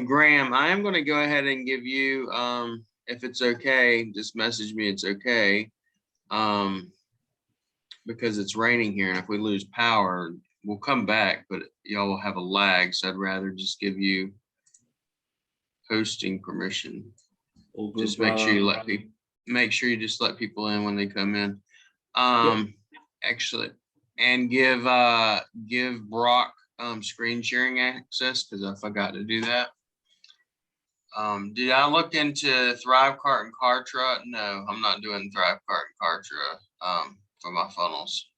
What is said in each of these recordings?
Graham, I am going to go ahead and give you, if it's okay, just message me it's okay, because it's raining here, and if we lose power, we'll come back, but y'all will have a lag, so I'd rather just give you hosting permission. Just make sure you just let people in when they come in. Excellent. And give Brock screen sharing access, because I forgot to do that. Did I look into Thrivecart and Kartra? No, I'm not doing Thrivecart and Kartra for my funnels.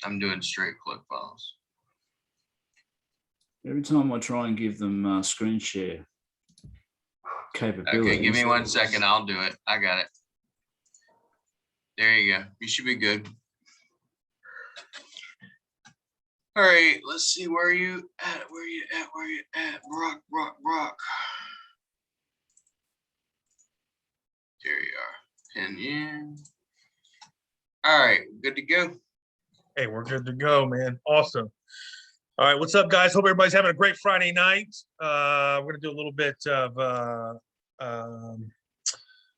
I'm doing straight ClickFunnels. Every time I try and give them screen share capabilities. Okay, give me 1 second. I'll do it. I got it. There you go. You should be good. All right, let's see. Where are you at? Where are you at? Where are you at? Brock. There you are. Pin in. All right, good to go. Hey, we're good to go, man. Awesome. All right, what's up, guys? Hope everybody's having a great Friday night. We're gonna do a little bit of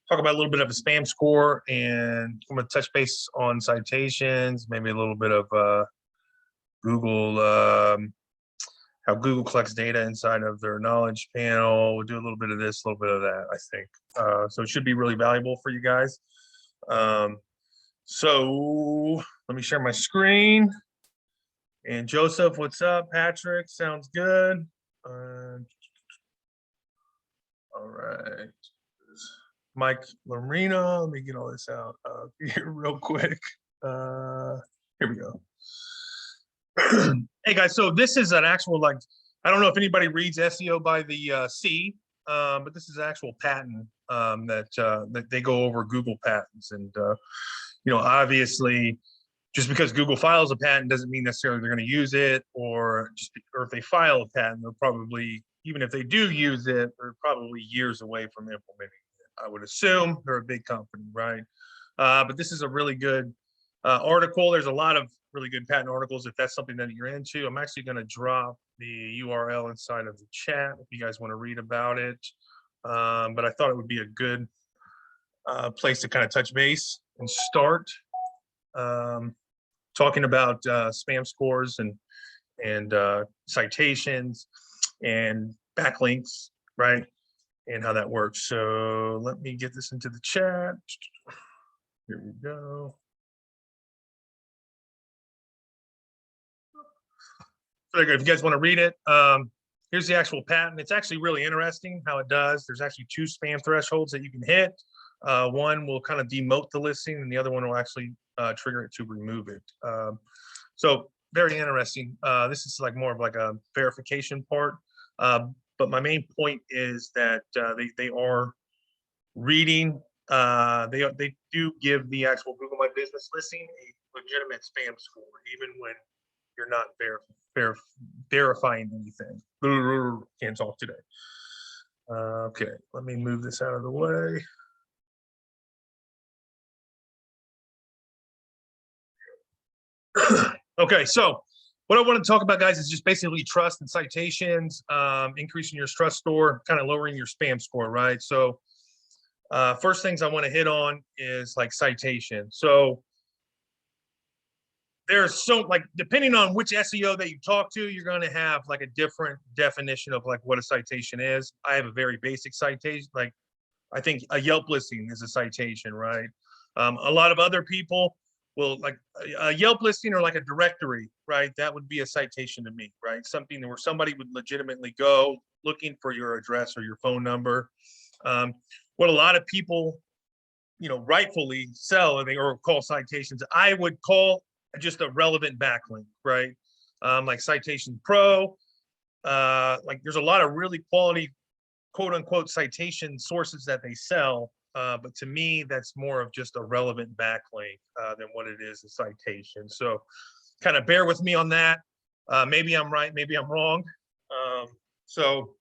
talk about a little bit of a spam score, and I'm gonna touch base on citations, maybe a little bit of Google, how Google collects data inside of their knowledge panel. We'll do a little bit of this, a little bit of that, I think. So it should be really valuable for you guys. So let me share my screen. And Joseph, what's up? Patrick, sounds good. All right. Mike Lorena, let me get all this out here real quick. Here we go. Hey guys, so this is an actual, like, I don't know if anybody reads SEO by the sea, but this is an actual patent that they go over Google patents. And, you know, obviously, just because Google files a patent doesn't mean necessarily they're going to use it, or if they file a patent, they're probably, even if they do use it, they're probably years away from implementing it. I would assume they're a big company, right? But this is a really good article. There's a lot of really good patent articles if that's something that you're into. I'm actually going to drop the URL inside of the chat if you guys want to read about it. But I thought it would be a good place to kind of touch base and start talking about spam scores and citations and backlinks, right? And how that works. So let me get this into the chat. Here we go. Very good. If you guys want to read it, here's the actual patent. It's actually really interesting how it does. There's actually 2 spam thresholds that you can hit. One will kind of demote the listing, and the other one will actually trigger it to remove it. So very interesting. This is like more of like a verification part. But my main point is that they are reading. They do give the actual Google My Business listing a legitimate spam score, even when you're not verifying anything. Can't talk today. Okay, let me move this out of the way. Okay, so what I want to talk about, guys, is just basically trust and citations, increasing your trust score, kind of lowering your spam score, right? So first things I want to hit on is like citation. So there's like, depending on which SEO that you talk to, you're going to have like a different definition of like what a citation is. I have a very basic citation. Like, I think a Yelp listing is a citation, right? A lot of other people will, like a Yelp listing or like a directory, right? That would be a citation to me, right? Something where somebody would legitimately go looking for your address or your phone number. What a lot of people, you know, rightfully sell or call citations, I would call just a relevant backlink, right? Like Citation Pro, like there's a lot of really quality, quote unquote, citation sources that they sell. But to me, that's more of just a relevant backlink than what it is a citation. So kind of bear with me on that. Maybe I'm right, maybe I'm wrong. So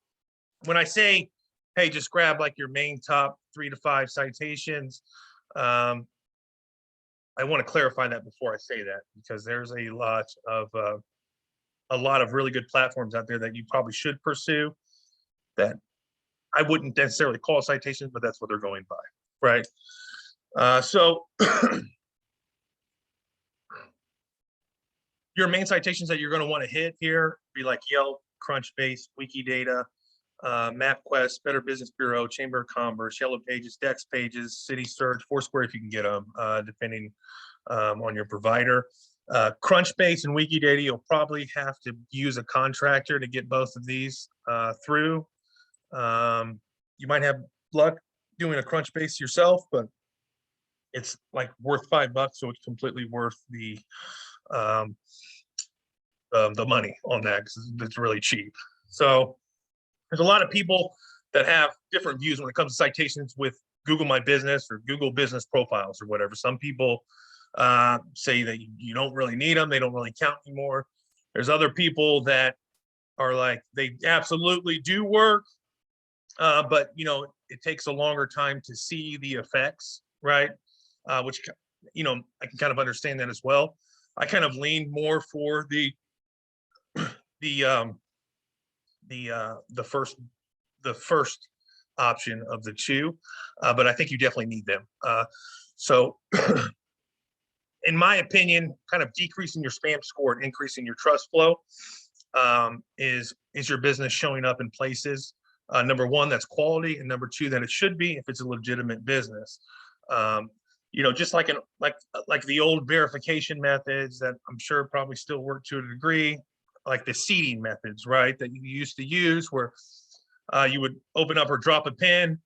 when I say, hey, just grab like your main top 3 to 5 citations, I want to clarify that before I say that, because there's a lot of a lot of really good platforms out there that you probably should pursue that I wouldn't necessarily call citations, but that's what they're going by, right? So your main citations that you're going to want to hit here be like Yelp, Crunchbase, Wikidata, MapQuest, Better Business Bureau, Chamber of Commerce, Yellow Pages, Dex Pages, City Search, Foursquare if you can get them, depending on your provider. Crunchbase and Wikidata, you'll probably have to use a contractor to get both of these through. You might have luck doing a Crunchbase yourself, but it's like worth $5, so it's completely worth the money on that because it's really cheap. So there's a lot of people that have different views when it comes to citations with Google My Business or Google Business Profiles or whatever. Some people say that you don't really need them. They don't really count anymore. There's other people that are like, they absolutely do work, but you know, it takes a longer time to see the effects, right? Which, you know, I can kind of understand that as well. I kind of lean more for the first option of the two, but I think you definitely need them. So in my opinion, kind of decreasing your spam score and increasing your trust flow is your business showing up in places, number one, that's quality, and number two, that it should be if it's a legitimate business. You know, just like the old verification methods that I'm sure probably still work to a degree, like the seeding methods, right, that you used to use, where you would open up or drop a pin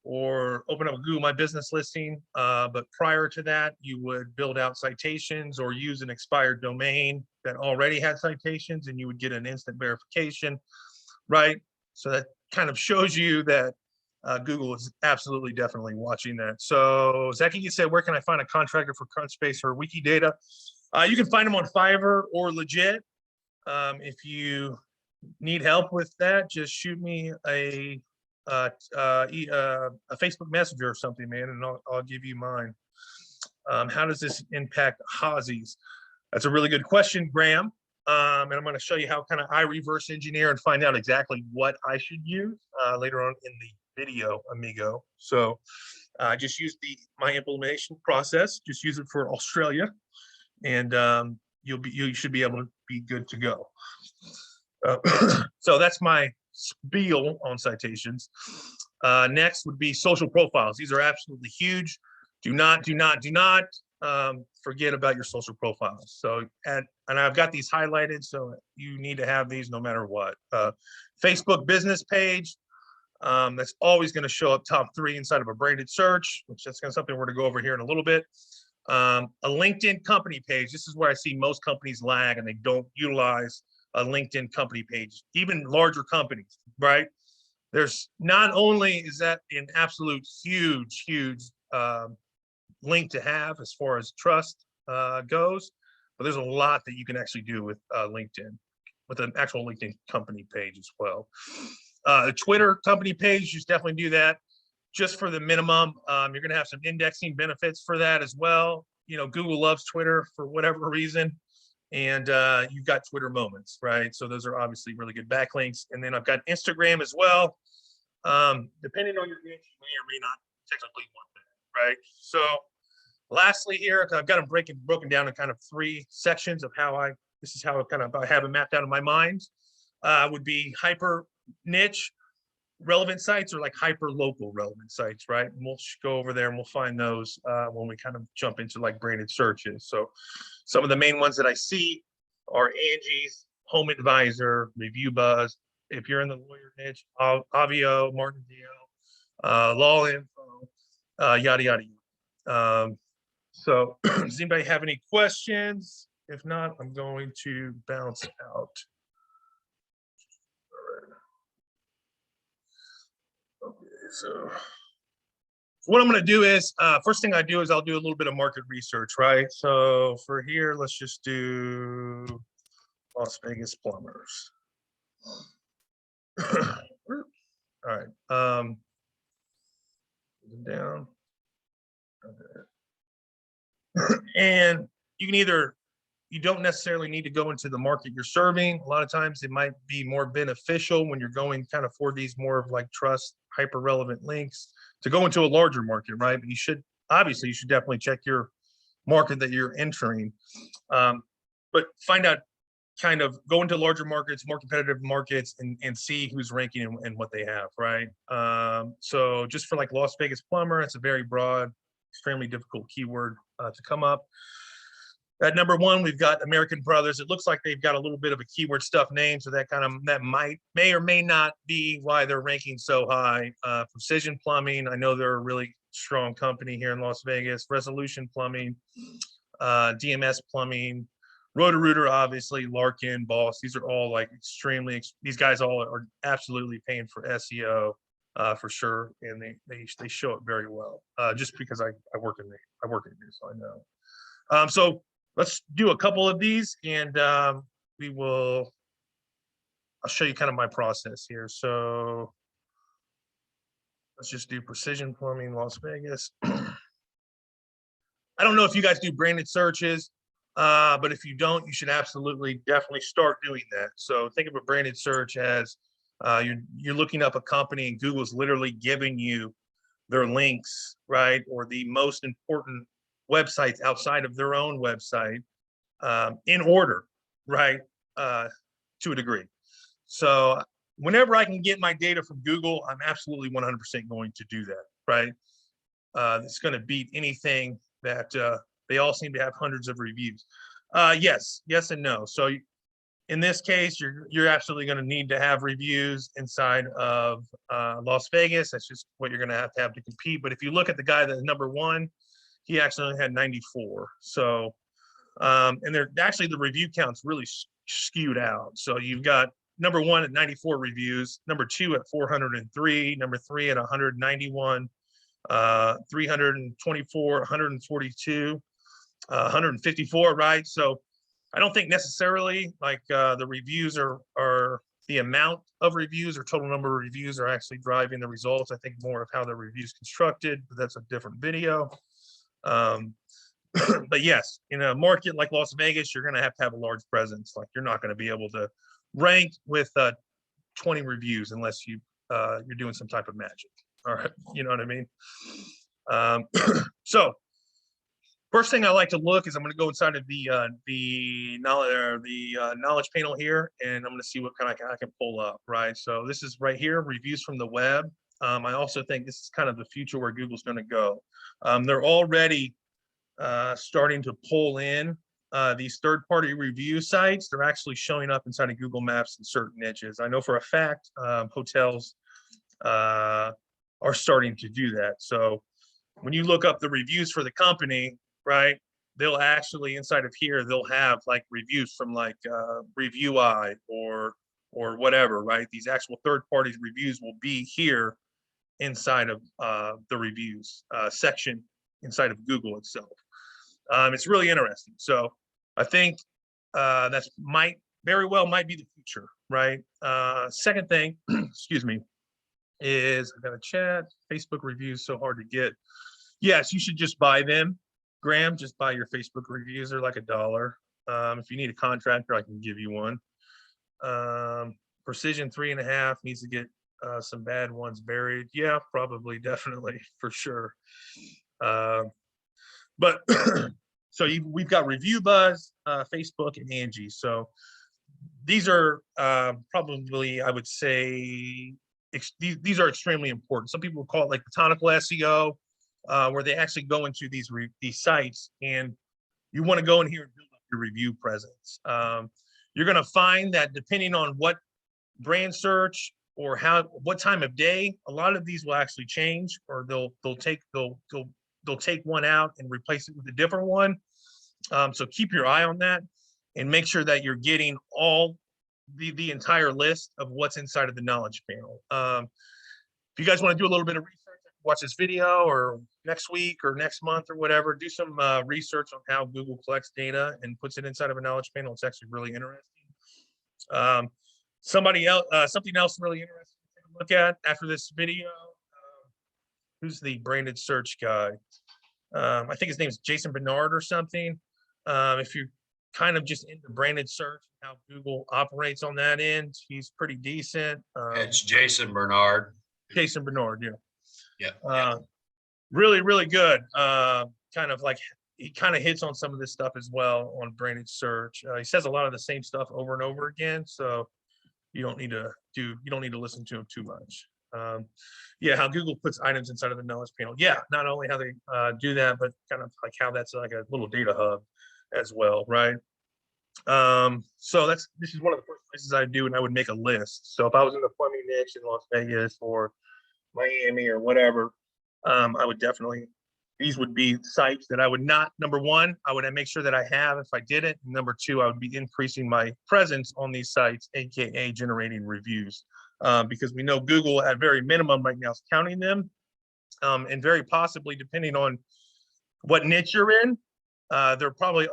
or open up a Google My Business listing. But prior to that, you would build out citations or use an expired domain that already had citations, and you would get an instant verification, right? So that kind of shows you that Google is absolutely definitely watching that. So Zaki, you said, where can I find a contractor for Crunchbase or Wikidata? You can find them on Fiverr or Legit. If you need help with that, just shoot me a Facebook Messenger or something, man, and I'll give you mine. How does this impact Hazi's? That's a really good question, Graham. And I'm going to show you how kind of I reverse engineer and find out exactly what I should use later on in the video, amigo. So I just use my implementation process. Just use it for Australia, and you should be able to be good to go. So that's my spiel on citations. Next would be social profiles. These are absolutely huge. Do not forget about your social profiles. So, and I've got these highlighted, so you need to have these no matter what. Facebook business page, that's always going to show up top 3 inside of a branded search, which that's kind of something we're going to go over here in a little bit. A LinkedIn company page. This is where I see most companies lag and they don't utilize a LinkedIn company page, even larger companies, right? There's not only is that an absolute huge link to have as far as trust goes, but there's a lot that you can actually do with LinkedIn, with an actual LinkedIn company page as well. The Twitter company page, just definitely do that just for the minimum. You're going to have some indexing benefits for that as well. You know, Google loves Twitter for whatever reason, and you've got Twitter moments, right? So those are obviously really good backlinks. And then I've got Instagram as well. Depending on your niche, you may or may not technically want that, right? So lastly here, I've got them broken down in kind of 3 sections of how I have it mapped out in my mind. Would be hyper niche relevant sites or like hyper local relevant sites, right? And we'll go over there and we'll find those when we kind of jump into like branded searches. So some of the main ones that I see are Angie's, Home Advisor, Review Buzz. If you're in the lawyer niche, Avio, Martindale, Law Info, yada, yada, yada. So does anybody have any questions? If not, I'm going to bounce out. Okay, so what I'm going to do is, first thing I do is I'll do a little bit of market research, right? So for here, let's just do Las Vegas plumbers. All right. Down. Okay. And you can either you don't necessarily need to go into the market you're serving. A lot of times it might be more beneficial when you're going kind of for these more of like trust, hyper relevant links to go into a larger market, right? But you should, obviously, you should definitely check your market that you're entering. But find out, kind of go into larger markets, more competitive markets, and see who's ranking and what they have, right? So just for like Las Vegas plumber, it's a very broad, extremely difficult keyword to come up. At number one, we've got American Brothers. It looks like they've got a little bit of a keyword stuff name, so that may or may not be why they're ranking so high. Precision Plumbing, I know they're a really strong company here in Las Vegas. Resolution Plumbing, DMS Plumbing, Roto-Rooter, obviously, Larkin, Boss. These are all like extremely. These guys all are absolutely paying for SEO for sure, and they show it very well. Just because I work in here, so I know. So let's do a couple of these, and I'll show you kind of my process here. So let's just do Precision Plumbing, Las Vegas. I don't know if you guys do branded searches, but if you don't, you should definitely start doing that. So think of a branded search as you're looking up a company and Google's literally giving you their links, right? Or the most important websites outside of their own website in order, right? To a degree. So whenever I can get my data from Google, I'm absolutely 100% going to do that, right? It's going to beat anything that they all seem to have hundreds of reviews. Yes and no. So in this case, you're absolutely going to need to have reviews inside of Las Vegas. That's just what you're going to have to compete. But if you look at the guy that's number one, he actually only had 94. So, and they're actually, the review count's really skewed out. So you've got number one at 94 reviews, number two at 403, number three at 191, 324, 142, 154, right? So I don't think necessarily like the reviews are the amount of reviews or total number of reviews are actually driving the results. I think more of how the review's constructed, but that's a different video. But yes, in a market like Las Vegas, you're going to have a large presence. Like you're not going to be able to rank with 20 reviews unless you're doing some type of magic. All right, you know what I mean? So first thing I like to look is I'm going to go inside of the knowledge panel here, and I'm going to see what kind of I can pull up. Right, so this is right here, reviews from the web. I also think this is kind of the future where Google's going to go. They're already starting to pull in these third-party review sites. They're actually showing up inside of Google Maps in certain niches. I know for a fact hotels are starting to do that. So when you look up the reviews for the company, right, they'll actually inside of here, they'll have like reviews from like ReviewEye or whatever, right? These actual third-party reviews will be here inside of the reviews section inside of Google itself. It's really interesting. So I think that's very well might be the future, right? Second thing, excuse me, is I got a chat. Facebook reviews so hard to get. Yes, you should just buy them. Graham, just buy your Facebook reviews. They're like $1. If you need a contractor, I can give you one. Precision 3.5 needs to get some bad ones buried. Yeah, probably, definitely, for sure. But so we've got Review Buzz, Facebook, and Angie. So these are probably, I would say, these are extremely important. Some people call it like botanical SEO, where they actually go into these sites, and you want to go in here and build up your review presence. You're going to find that depending on what brand search or what time of day, a lot of these will actually change, or they'll take one out and replace it with a different one. So keep your eye on that and make sure that you're getting all the entire list of what's inside of the knowledge panel. If you guys want to do a little bit of research, watch this video or next week or next month or whatever, do some research on how Google collects data and puts it inside of a knowledge panel. It's actually really interesting. Something else really interesting to look at after this video. Who's the branded search guy? I think his name is Jason Bernard or something. If you kind of just into branded search, how Google operates on that end. He's pretty decent. It's Jason Bernard. Jason Bernard, yeah. Yeah. Really, really good. Kind of like he kind of hits on some of this stuff as well on branded search. He says a lot of the same stuff over and over again, so you don't need to listen to him too much. Yeah, how Google puts items inside of the knowledge panel. Yeah, not only how they do that, but kind of like how that's like a little data hub as well, right? So this is one of the first places I do, and I would make a list. So if I was in the plumbing niche in Las Vegas or Miami or whatever, I would definitely, these would be sites that I would not, number one, I would make sure that I have if I did it. And number two, I would be increasing my presence on these sites, AKA generating reviews. Because we know Google at very minimum right now is counting them. And very possibly, depending on what niche you're in, they're probably,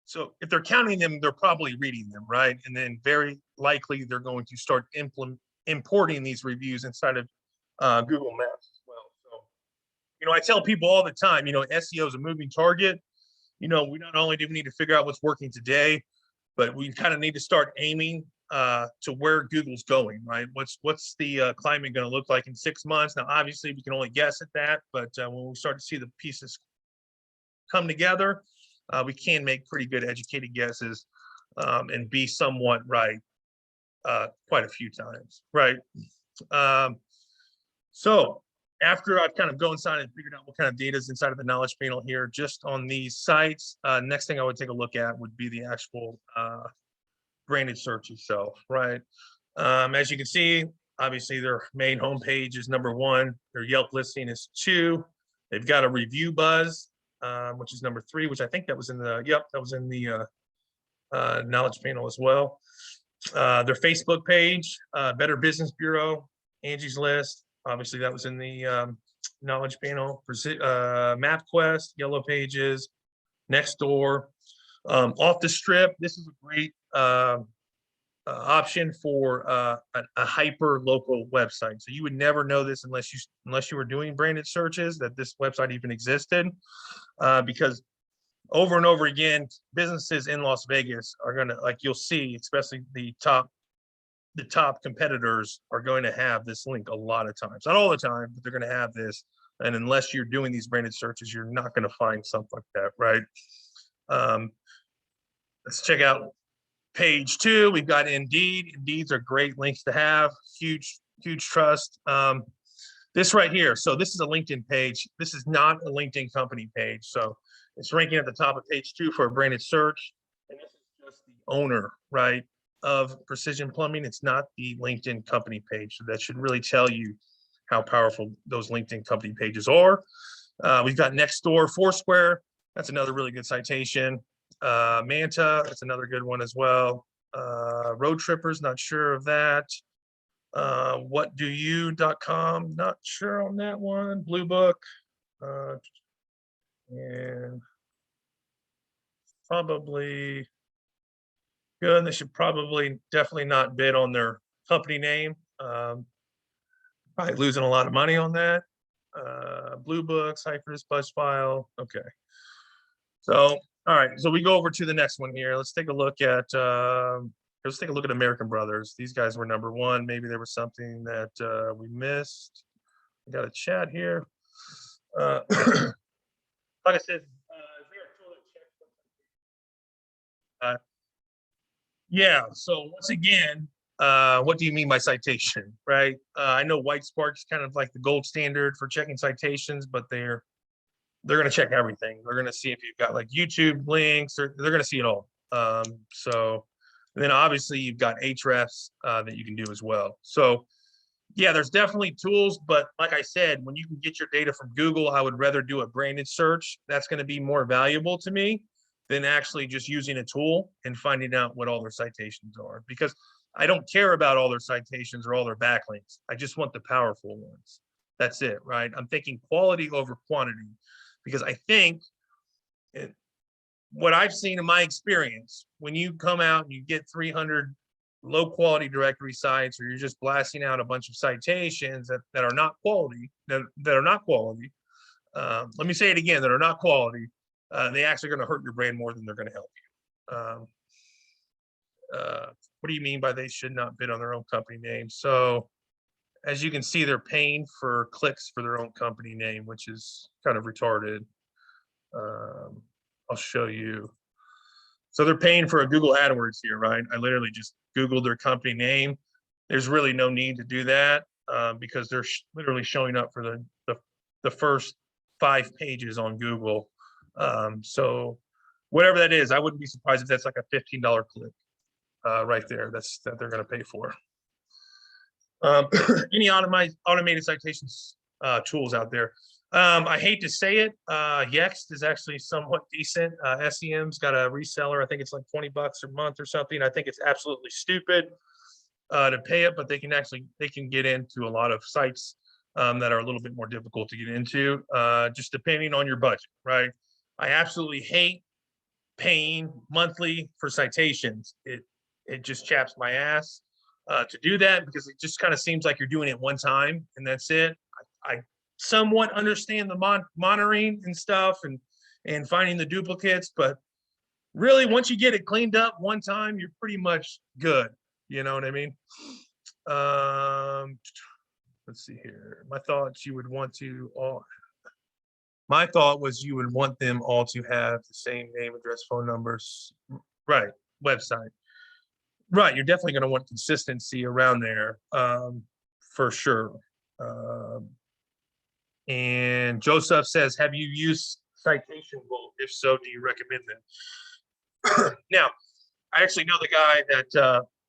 so if they're counting them, they're probably reading them, right? And then very likely they're going to start importing these reviews inside of Google Maps as well. So, I tell people all the time, SEO is a moving target. We not only do we need to figure out what's working today, but we kind of need to start aiming to where Google's going, right? What's the climate going to look like in 6 months? Now, obviously, we can only guess at that, but when we start to see the pieces come together, we can make pretty good educated guesses and be somewhat right quite a few times, right? So after I've kind of gone inside and figured out what kind of data is inside of the knowledge panel here, just on these sites, next thing I would take a look at would be the actual branded search itself, right? As you can see, obviously their main homepage is number 1. Their Yelp listing is 2. They've got a review buzz, which is number 3, which I think that was in the, that was in the knowledge panel as well. Their Facebook page, Better Business Bureau, Angie's List, obviously that was in the knowledge panel. MapQuest, Yellow Pages, Nextdoor, Off the Strip. This is a great option for a hyper local website. So you would never know this unless you were doing branded searches that this website even existed, because over and over again, businesses in Las Vegas are going to, like you'll see, especially the top competitors are going to have this link a lot of times, not all the time, but they're going to have this. And unless you're doing these branded searches, you're not going to find something like that, right? Let's check out page 2. We've got Indeed. Indeeds are great links to have. Huge trust. This right here. So this is a LinkedIn page. This is not a LinkedIn company page. So it's ranking at the top of page 2 for a branded search. And this is just the owner, right, of Precision Plumbing. It's not the LinkedIn company page. So that should really tell you how powerful those LinkedIn company pages are. We've got Nextdoor, Foursquare. That's another really good citation. Manta, that's another good one as well. Road Trippers, not sure of that. Whatdoyou.com, not sure on that one. Blue Book, and probably good. They should definitely not bid on their company name. Probably losing a lot of money on that. Blue Book, Cypress, Buzzfile. Okay. So, all right. So we go over to the next one here. Let's take a look at American Brothers. These guys were number 1. Maybe there was something that we missed. I got a chat here. Like I said, is there a tool that checks? Yeah. So once again, what do you mean by citation, right? I know Whitespark's kind of like the gold standard for checking citations, but they're going to check everything. They're going to see if you've got like YouTube links, or they're going to see it all. So and then obviously you've got Ahrefs that you can do as well. So yeah, there's definitely tools, but like I said, when you can get your data from Google, I would rather do a branded search. That's going to be more valuable to me than actually just using a tool and finding out what all their citations are, because I don't care about all their citations or all their backlinks. I just want the powerful ones. That's it, right? I'm thinking quality over quantity, because I think what I've seen in my experience, when you come out and you get 300 low quality directory sites, or you're just blasting out a bunch of citations that are not quality, that are not quality. Let me say it again, that are not quality. They actually going to hurt your brand more than they're going to help What do you mean by they should not bid on their own company name? So as you can see, they're paying for clicks for their own company name, which is kind of retarded. I'll show you. So they're paying for a Google AdWords here, right? I literally just Googled their company name. There's really no need to do that because they're literally showing up for the first 5 pages on Google. So whatever that is, I wouldn't be surprised if that's like a $15 click right there. That they're going to pay for. Any automated citations tools out there? I hate to say it, Yext is actually somewhat decent. SEM's got a reseller. I think it's like $20 a month or something. I think it's absolutely stupid to pay it, but they can get into a lot of sites that are a little bit more difficult to get into, just depending on your budget, right? I absolutely hate paying monthly for citations. It just chaps my ass to do that because it just kind of seems like you're doing it one time and that's it. I somewhat understand the monitoring and stuff and finding the duplicates, but really once you get it cleaned up one time, you're pretty much good. You know what I mean? Let's see here. My thought was you would want them all to have the same name, address, phone numbers, right? Website. Right, you're definitely going to want consistency around there for sure. And Joseph says, have you used Citation Vault? If so, do you recommend them? Now, I actually know the guy that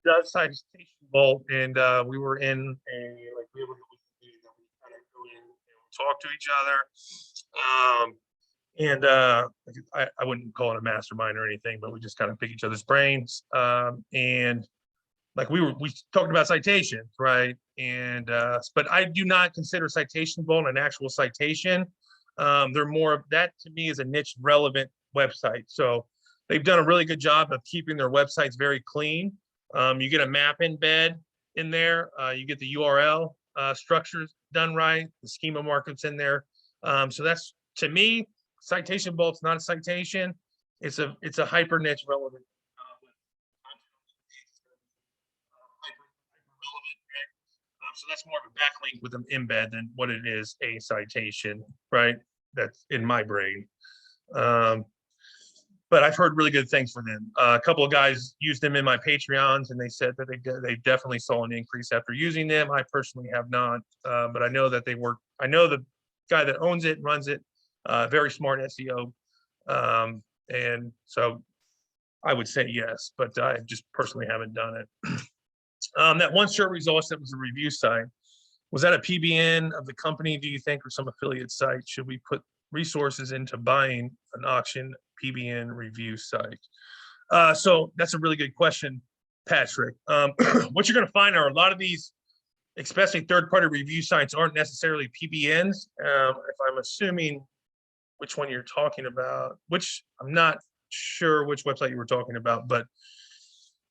does Citation Vault, and we were in we were meeting that we kind of go in and talk to each other. I wouldn't call it a mastermind or anything, but we just kind of pick each other's brains. And like we talked about citations, right? And but I do not consider Citation Vault an actual citation. They're more of that to me is a niche relevant website. So they've done a really good job of keeping their websites very clean. You get a map embed in there. You get the URL structures done right. The schema markups in there. So that's to me, Citation Vault's not a citation. It's a hyper niche relevant. So that's more of a backlink with an embed than what it is a citation, right? That's in my brain. But I've heard really good things from them. A couple of guys used them in my Patreons, and they said that they definitely saw an increase after using them. I personally have not, but I know that they work. I know the guy that owns it, runs it, very smart SEO, and so I would say yes, but I just personally haven't done it. That one shirt results that was a review site. Was that a PBN of the company, do you think, or some affiliate site? Should we put resources into buying an auction PBN review site? So that's a really good question, Patrick. What you're going to find are a lot of these, especially third-party review sites, aren't necessarily PBNs. If I'm assuming which one you're talking about, which I'm not sure which website you were talking about, but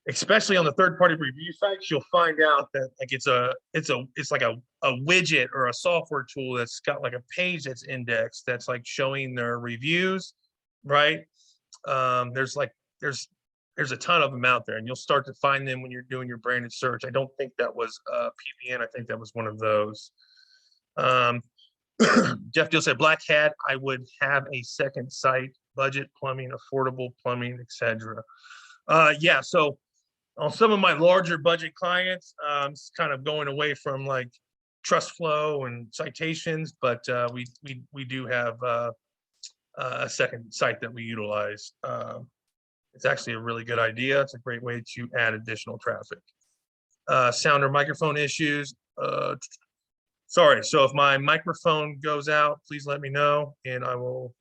especially on the third-party review sites, you'll find out that like it's like a widget or a software tool that's got like a page that's indexed that's like showing their reviews, right? There's a ton of them out there, and you'll start to find them when you're doing your branded search. I don't think that was PBN. I think that was one of those. Jeff Deal said, Black Hat, I would have a second site, budget plumbing, affordable plumbing, etc. Yeah, so on some of my larger budget clients, it's kind of going away from like trust flow and citations, but we do have a second site that we utilize. It's actually a really good idea. It's a great way to add additional traffic. Sound or microphone issues. Sorry, so if my microphone goes out, please let me know and I will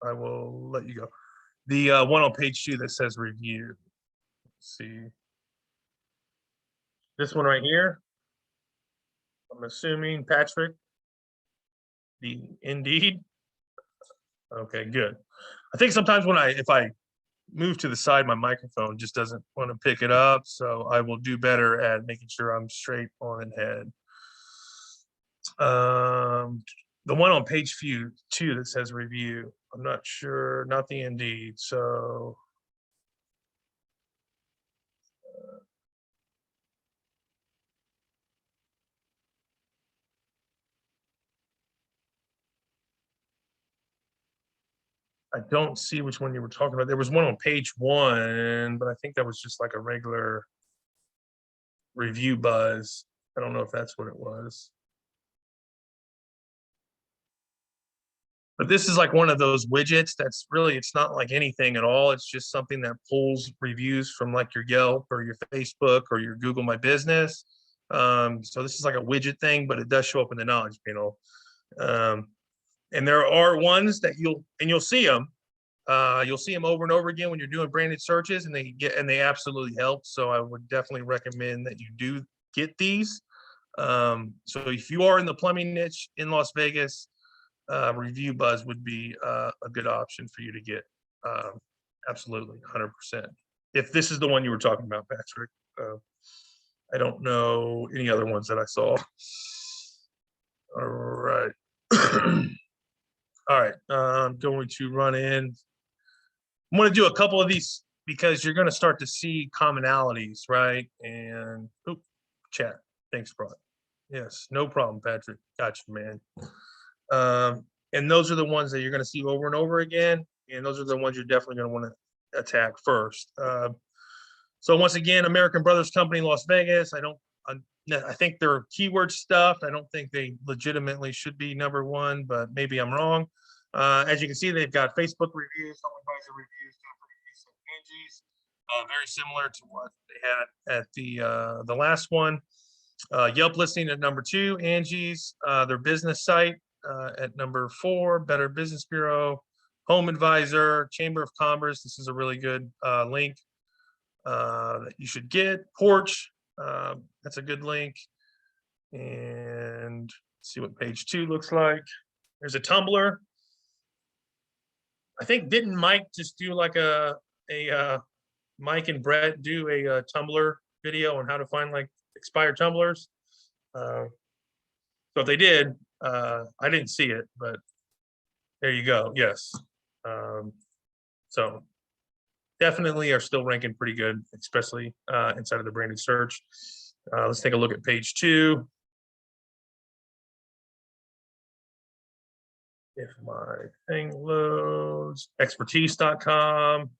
let you go. The one on page 2 that says review. Let's see. This one right here. I'm assuming Patrick. The Indeed. Okay, good. I think sometimes if I move to the side, my microphone just doesn't want to pick it up. So I will do better at making sure I'm straight on head. The one on page 2 that says review, I'm not sure, not the Indeed. So I don't see which one you were talking about. There was one on page 1, but I think that was just like a regular review buzz. I don't know if that's what it was. But this is like one of those widgets that's really, it's not like anything at all. It's just something that pulls reviews from like your Yelp or your Facebook or your Google My Business. So this is like a widget thing, but it does show up in the knowledge panel. And there are ones that you'll see them. You'll see them over and over again when you're doing branded searches, and they absolutely help. So I would definitely recommend that you do get these. So if you are in the plumbing niche in Las Vegas, Review Buzz would be a good option for you to get. Absolutely, 100%. If this is the one you were talking about, Patrick. I don't know any other ones that I saw. All right. All right, I'm going to run in. I'm going to do a couple of these because you're going to start to see commonalities, right? And chat. Thanks, Brock. Yes, no problem, Patrick. Got you, man. And those are the ones that you're going to see over and over again. And those are the ones you're definitely going to want to attack first. So once again, American Brothers Company, Las Vegas. I think they're keyword stuff. I don't think they legitimately should be number 1, but maybe I'm wrong. As you can see, they've got Facebook reviews, home advisor reviews, Angie's, very similar to what they had at the last one. Yelp listing at number 2, Angie's, their business site at number 4, Better Business Bureau, Home Advisor, Chamber of Commerce. This is a really good link that you should get. Porch, that's a good link. And see what page 2 looks like. There's a Tumblr. I think didn't Mike just do like a Mike and Brett do a Tumblr video on how to find like expired Tumblrs? So if they did, I didn't see it, but there you go. Yes. So definitely are still ranking pretty good, especially inside of the branded search. Let's take a look at page 2. If my thing loads, expertise.com,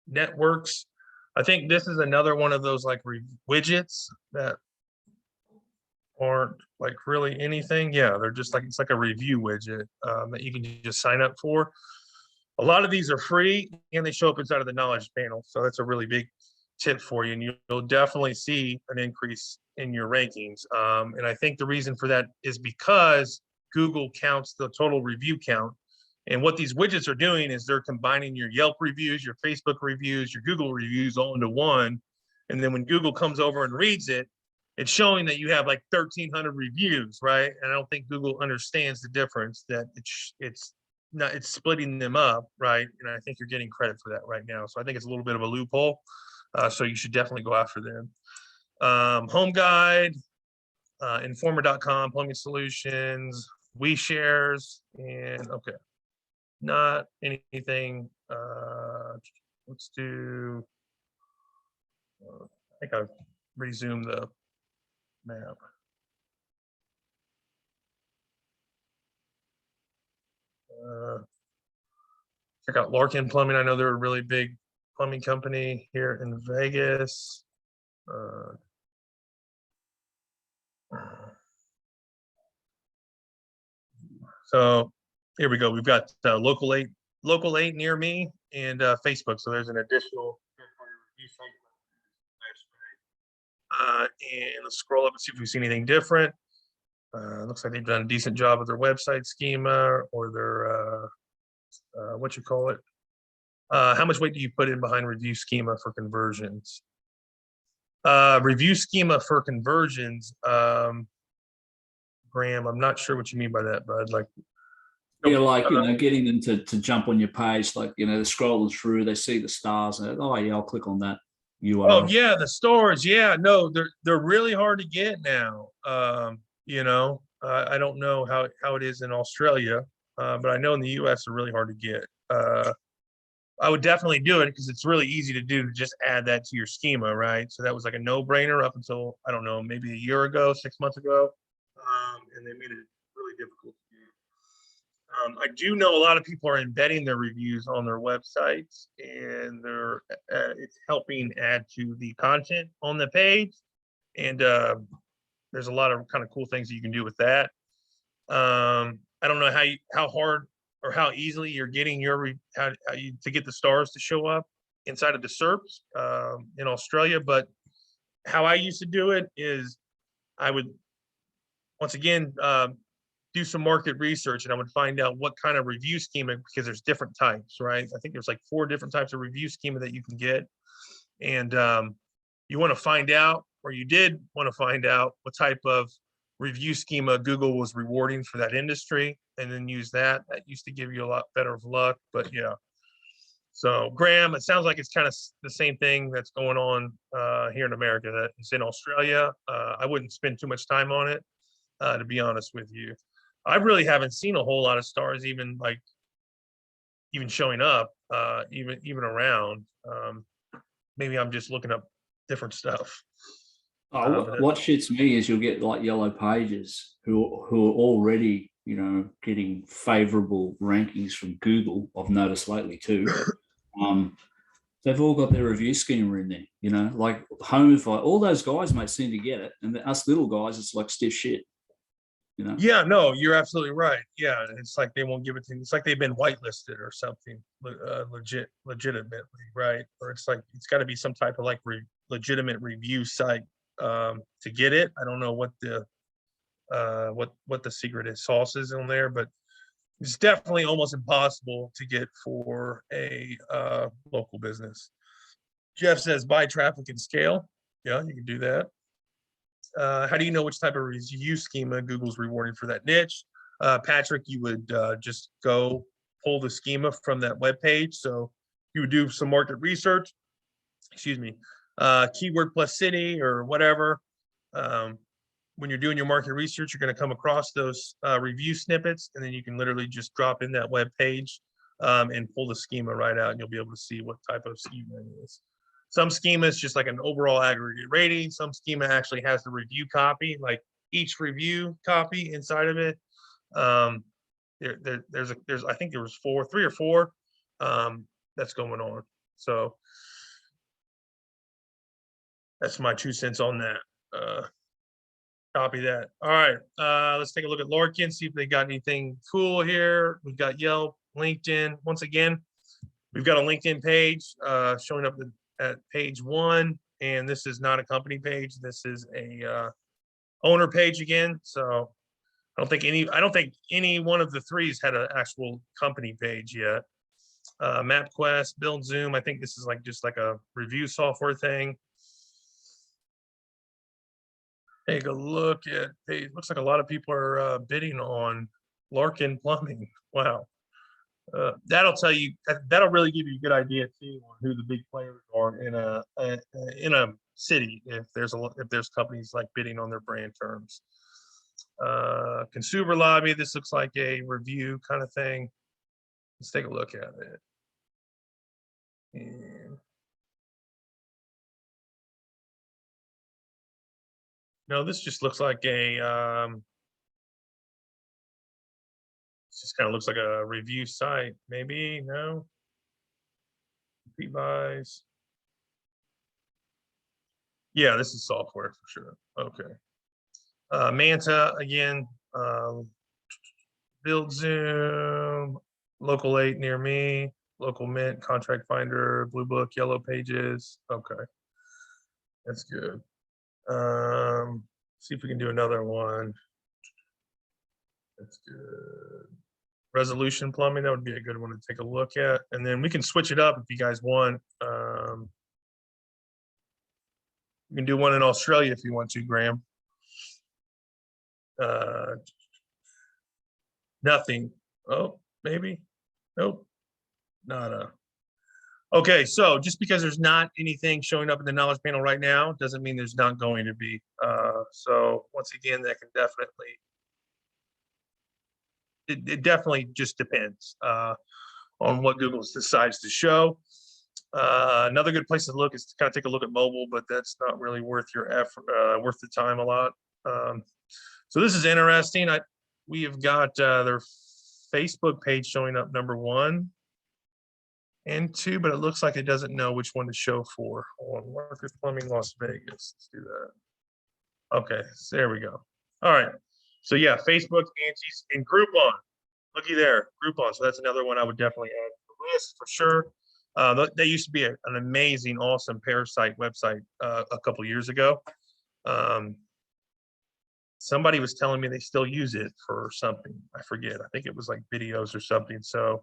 networks. I think this is another one of those like widgets that aren't like really anything. Yeah, they're just like, it's like a review widget that you can just sign up for. A lot of these are free and they show up inside of the knowledge panel. So that's a really big tip for you. And you'll definitely see an increase in your rankings. And I think the reason for that is because Google counts the total review count. And what these widgets are doing is they're combining your Yelp reviews, your Facebook reviews, your Google reviews all into one. And then when Google comes over and reads it, it's showing that you have like 1,300 reviews, right? And I don't think Google understands the difference that it's splitting them up, right? And I think you're getting credit for that right now. So I think it's a little bit of a loophole. So you should definitely go after them. Home Guide, Informer.com, Plumbing Solutions, WeShares, and okay, not anything. Let's do, I think I've resumed the map. Check out Larkin Plumbing. I know they're a really big plumbing company here in Vegas. So here we go. We've got local 8 near me and Facebook. So there's an additional review site. And let's scroll up and see if we see anything different. Looks like they've done a decent job with their website schema or their what you call it. How much weight do you put in behind review schema for conversions? Review schema for conversions, Graham, I'm not sure what you mean by that, bud. Like, yeah, like, you know, getting them to jump on your page, like, you know, they're scrolling through, they see the stars, and oh yeah, I'll click on that URL. Oh yeah, the stores. Yeah, no, they're really hard to get now. You know, I don't know how it is in Australia, but I know in the US they're really hard to get. I would definitely do it because it's really easy to do to just add that to your schema, right? So that was like a no-brainer up until, I don't know, maybe a year ago, 6 months ago. And they made it really difficult I do know a lot of people are embedding their reviews on their websites, and it's helping add to the content on the page. And there's a lot of kind of cool things that you can do with that. I don't know how hard or how easily you're getting to get the stars to show up inside of the SERPs in Australia, but how I used to do it is I would once again do some market research, and I would find out what kind of review schema, because there's different types, right? I think there's like 4 different types of review schema that you can get. And you want to find out, or you did want to find out, what type of review schema Google was rewarding for that industry, and then use that. That used to give you a lot better of luck, but yeah. So Graham, it sounds like it's kind of the same thing that's going on here in America that is in Australia. I wouldn't spend too much time on it, to be honest with you. I really haven't seen a whole lot of stars even showing up, even around. Maybe I'm just looking up different stuff. What shits me is you'll get like yellow pages who are already, getting favorable rankings from Google. I've noticed lately too. They've all got their review schema in there, like HomeFi, all those guys might seem to get it. And us little guys, it's like stiff shit. Yeah, no, you're absolutely right. Yeah, it's like they won't give it to you. It's like they've been whitelisted or something, legitimately, right? Or it's like it's got to be some type of like legitimate review site to get it. I don't know what the secret sauce is on there, but it's definitely almost impossible to get for a local business. Jeff says buy traffic and scale. Yeah, you can do that. How do you know which type of review schema Google's rewarding for that niche? Patrick, you would just go pull the schema from that web page. So you would do some market research, keyword plus city or whatever. When you're doing your market research, you're going to come across those review snippets, and then you can literally just drop in that web page and pull the schema right out, and you'll be able to see what type of schema it is. Some schema is just like an overall aggregate rating. Some schema actually has the review copy, like each review copy inside of it. There's I think there was 3 or 4 that's going on. So that's my 2 cents on that. Copy that. All right, let's take a look at Lorkin, see if they got anything cool here. We've got Yelp, LinkedIn. Once again, we've got a LinkedIn page showing up at page 1, and this is not a company page. This is a owner page again. So I don't think any one of the 3s had an actual company page yet. MapQuest, Build Zoom. I think this is just like a review software thing. Take a look at page. Looks like a lot of people are bidding on Larkin Plumbing. Wow. That'll tell you. That'll really give you a good idea too on who the big players are in a city. If there's companies like bidding on their brand terms. Consumer Lobby. This looks like a review kind of thing. Let's take a look at it. And no, this just looks like a. Just kind of looks like a review site. Maybe no. Repeat buys. Yeah, this is software for sure. Okay. Manta again. Build Zoom. Local 8 near me. Local Mint. Contract Finder. Blue Book. Yellow Pages. Okay. That's good. See if we can do another one. That's good. Resolution Plumbing, that would be a good one to take a look at. And then we can switch it up if you guys want. You can do one in Australia if you want to, Graham. Nothing. Oh, maybe. Nope. Nada. Okay, so just because there's not anything showing up in the knowledge panel right now doesn't mean there's not going to be. So once again, that can definitely. It definitely just depends on what Google decides to show. Another good place to look is to kind of take a look at mobile, but that's not really worth your effort, worth the time a lot. So this is interesting. We have got their Facebook page showing up number 1 and 2, but it looks like it doesn't know which one to show for. Hold on, Marcus Plumbing Las Vegas. Let's do that. Okay, so there we go. All right. So yeah, Facebook, Angie's, and Groupon. Looky there, Groupon. So that's another one I would definitely add to the list for sure. That used to be an amazing, awesome Parasite website a couple years ago. Somebody was telling me they still use it for something. I forget. I think it was like videos or something. So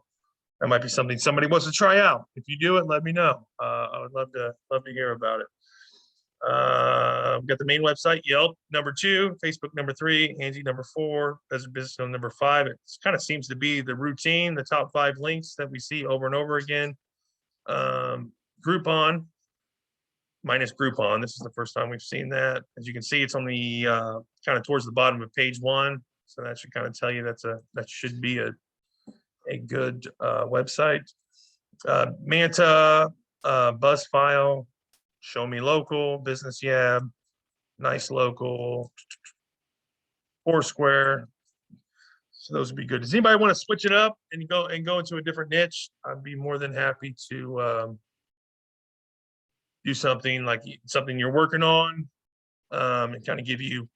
that might be something somebody wants to try out. If you do it, let me know. I would love to hear about it. We've got the main website, Yelp, number 2, Facebook, number 3, Angie, number 4, business number 5. It kind of seems to be the routine, the top 5 links that we see over and over again. Groupon, minus Groupon. This is the first time we've seen that. As you can see, it's on the kind of towards the bottom of page 1. So that should kind of tell you that should be a good website. Manta, BuzzFile, Show Me Local, Business Yab, Nice Local, Foursquare. So those would be good. Does anybody want to switch it up and go into a different niche? I'd be more than happy to do something like something you're working on, and kind of give you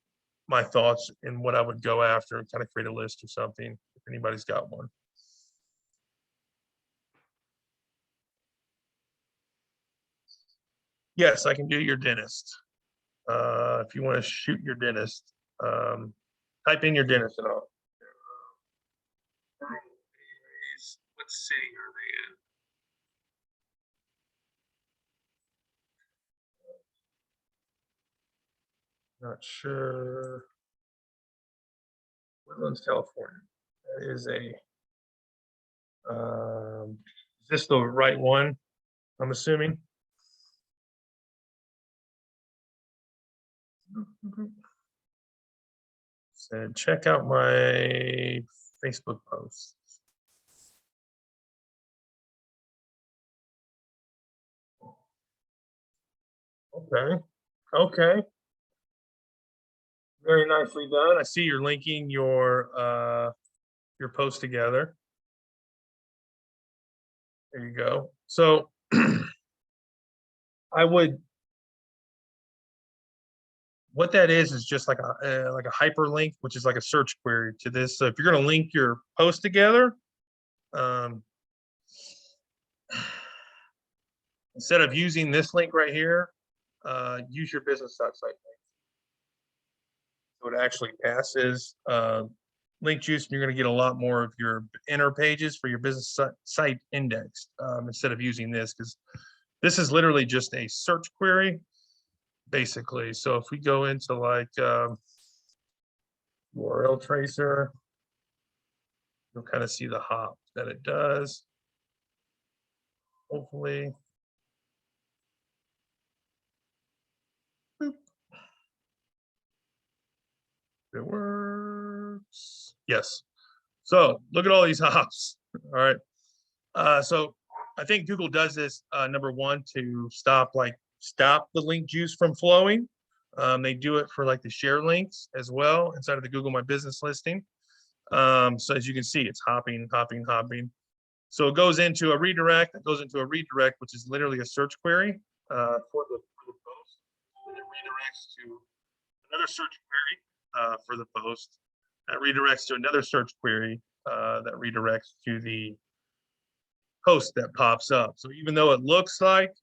my thoughts and what I would go after, and kind of create a list or something if anybody's got one. Yes, I can do your dentist. If you want to shoot your dentist, type in your dentist and all. What city are they in? Not sure. Woodlands, California. That is is this the right one? I'm assuming. So check out my Facebook posts. Okay. Very nicely done. I see you're linking your post together. There you go. So what that is just like a hyperlink, which is like a search query to this. So if you're going to link your post together, instead of using this link right here, use your business.site link. So it actually passes link juice, and you're going to get a lot more of your inner pages for your business site indexed instead of using this, because this is literally just a search query, basically. So if we go into like URL tracer, you'll kind of see the hop that it does. Hopefully. Boop. It works. Yes. So look at all these hops. All right. So I think Google does this number 1 to stop the link juice from flowing. They do it for like the share links as well inside of the Google My Business listing. So as you can see, it's hopping. So it goes into a redirect. It goes into a redirect, which is literally a search query for the post. And it redirects to another search query for the post. That redirects to another search query that redirects to the post that pops up. So even though it looks like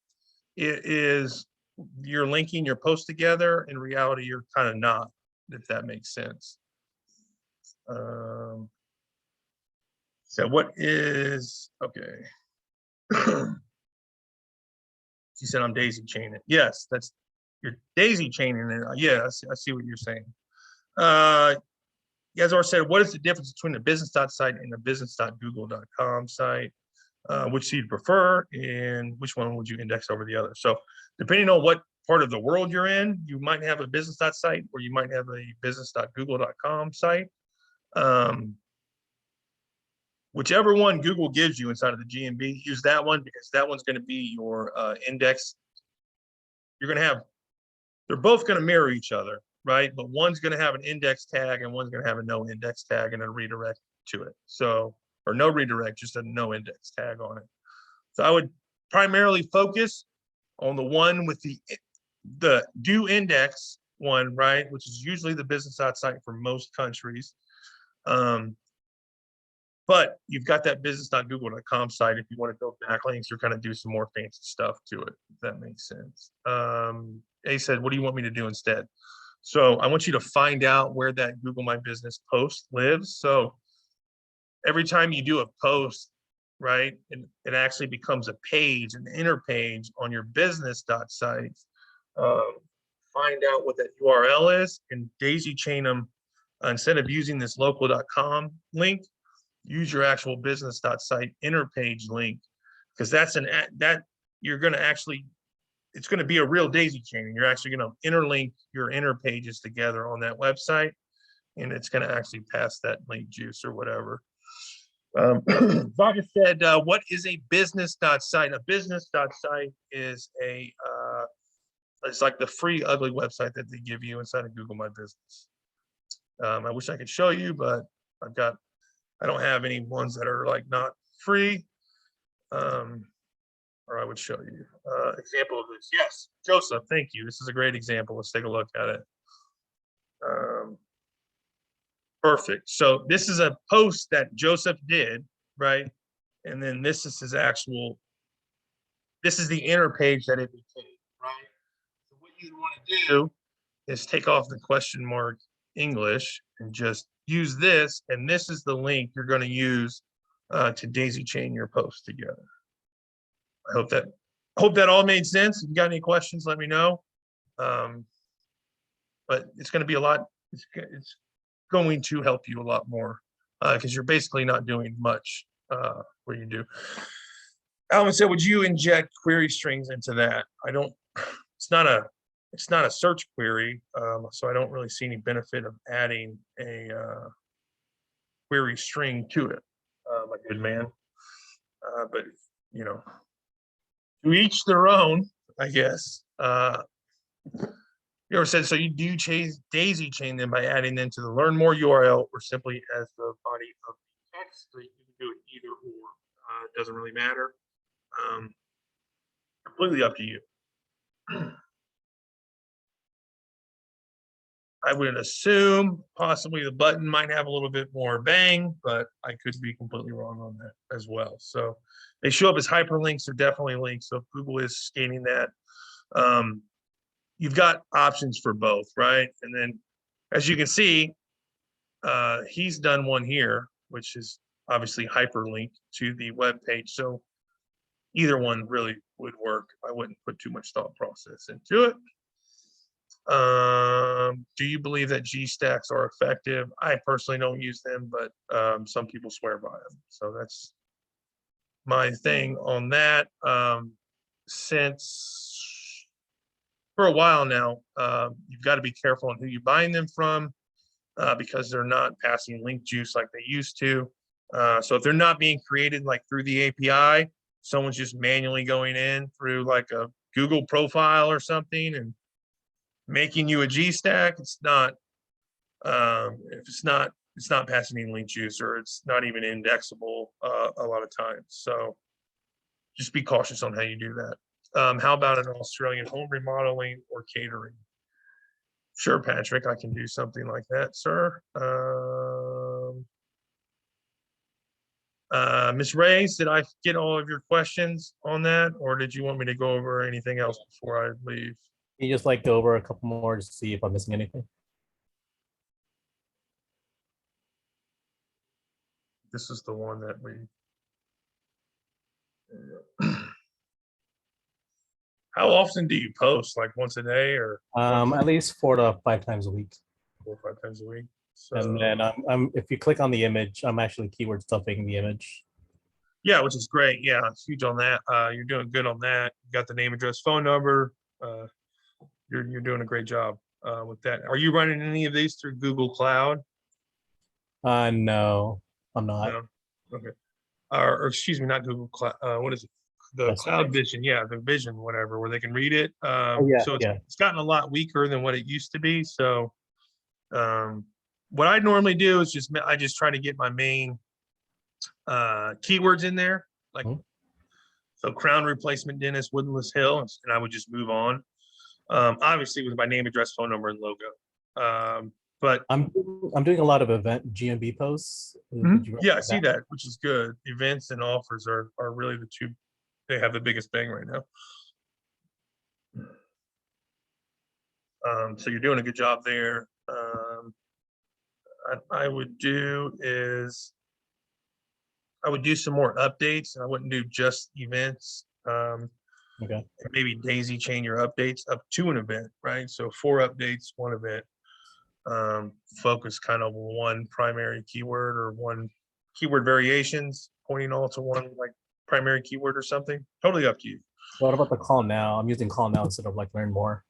you're linking your post together, in reality, you're kind of not, if that makes sense. So what is, okay. She said I'm daisy chaining. Yes, you're daisy chaining it. Yeah, I see what you're saying. Yazor said, what is the difference between a business.site and a business.google.com site? Which do you prefer, and which one would you index over the other? So depending on what part of the world you're in, you might have a business.site or you might have a business.google.com site. Whichever one Google gives you inside of the GMB, use that one, because that one's going to be your index. You're going to have, they're both going to mirror each other, right? But one's going to have an index tag and one's going to have a no index tag, and a redirect to it. So, or no redirect, just a no index tag on it. So I would primarily focus on the one with the do index one, right? Which is usually the business.site for most countries. But you've got that business.google.com site if you want to build backlinks or kind of do some more fancy stuff to it, if that makes sense. A said, what do you want me to do instead? So I want you to find out where that Google My Business post lives. So every time you do a post, right, it actually becomes a page, an inner page on your business.site. Find out what that URL is and daisy chain them. Instead of using this local.com link, use your actual business.site inner page link, because that's that you're going to actually, it's going to be a real daisy chain, and you're actually going to interlink your inner pages together on that website, and it's going to actually pass that link juice or whatever. Vaga said, what is a business.site? A business.site is it's like the free ugly website that they give you inside of Google My Business. I wish I could show you, but I don't have any ones that are like not free. Or I would show you example of this. Yes, Joseph, thank you. This is a great example. Let's take a look at it. Perfect. So this is a post that Joseph did, right? And then this is his actual, this is the inner page that it became, right? So what you'd want to do is take off the question mark English and just use this, and this is the link you're going to use to daisy chain your post together. I hope that all made sense. If you got any questions, let me know. But it's going to be a lot. It's going to help you a lot more because you're basically not doing much where you do. Alan said, would you inject query strings into that? I don't. It's not a search query, so I don't really see any benefit of adding a query string to it, my good man. But you know, to each their own, I guess. You ever said, so you do daisy chain them by adding them to the learn more URL or simply as the body of the text? So you can do it either or. It doesn't really matter. Completely up to you. I would assume possibly the button might have a little bit more bang, but I could be completely wrong on that as well. So they show up as hyperlinks. They're definitely links. So if Google is scanning that, you've got options for both, right? And then as you can see, he's done one here, which is obviously hyperlinked to the web page. So either one really would work. I wouldn't put too much thought process into it. Do you believe that G stacks are effective? I personally don't use them, but some people swear by them. So that's my thing on that. Since for a while now, you've got to be careful on who you're buying them from because they're not passing link juice like they used to. So if they're not being created like through the API, someone's just manually going in through like a Google profile or something and making you a G stack, it's not if it's not passing any link juice, or it's not even indexable a lot of times. So just be cautious on how you do that. How about an Australian home remodeling or catering? Sure, Patrick, I can do something like that, sir. Ms. Reyes, did I get all of your questions on that, or did you want me to go over anything else before I leave? You just like go over a couple more to see if I'm missing anything. This is the one that we. How often do you post? Like once a day, or At least 4 to 5 times a week. 4 or 5 times a week? So, And then if you click on the image, I'm actually keyword stuffing the image. yeah, which is great. Yeah, it's huge on that. You're doing good on that. You got the name, address, phone number. You're doing a great job with that. Are you running any of these through Google Cloud? No, I'm not. No. Okay. Or excuse me, not Google Cloud. What is it? The That's Cloud Vision. Yeah, the Vision, whatever, where they can read it. Yeah, So it's gotten a lot weaker than what it used to be. So what I normally do is I just try to get my main keywords in there, like so crown replacement dentist, Woodlands Hill, and I would just move on. Obviously with my name, address, phone number, and logo. But I'm doing a lot of event GMB posts. yeah, I see that, which is good. Events and offers are really the two. They have the biggest bang right now. So you're doing a good job there. I would do is I would do some more updates. I wouldn't do just events. Okay. Maybe daisy chain your updates up to an event, right? So 4 updates, 1 event. Focus kind of one primary keyword or 1 keyword variations, pointing all to 1 like primary keyword or something. Totally up to you. What about the call now? I'm using call now instead of like learn more.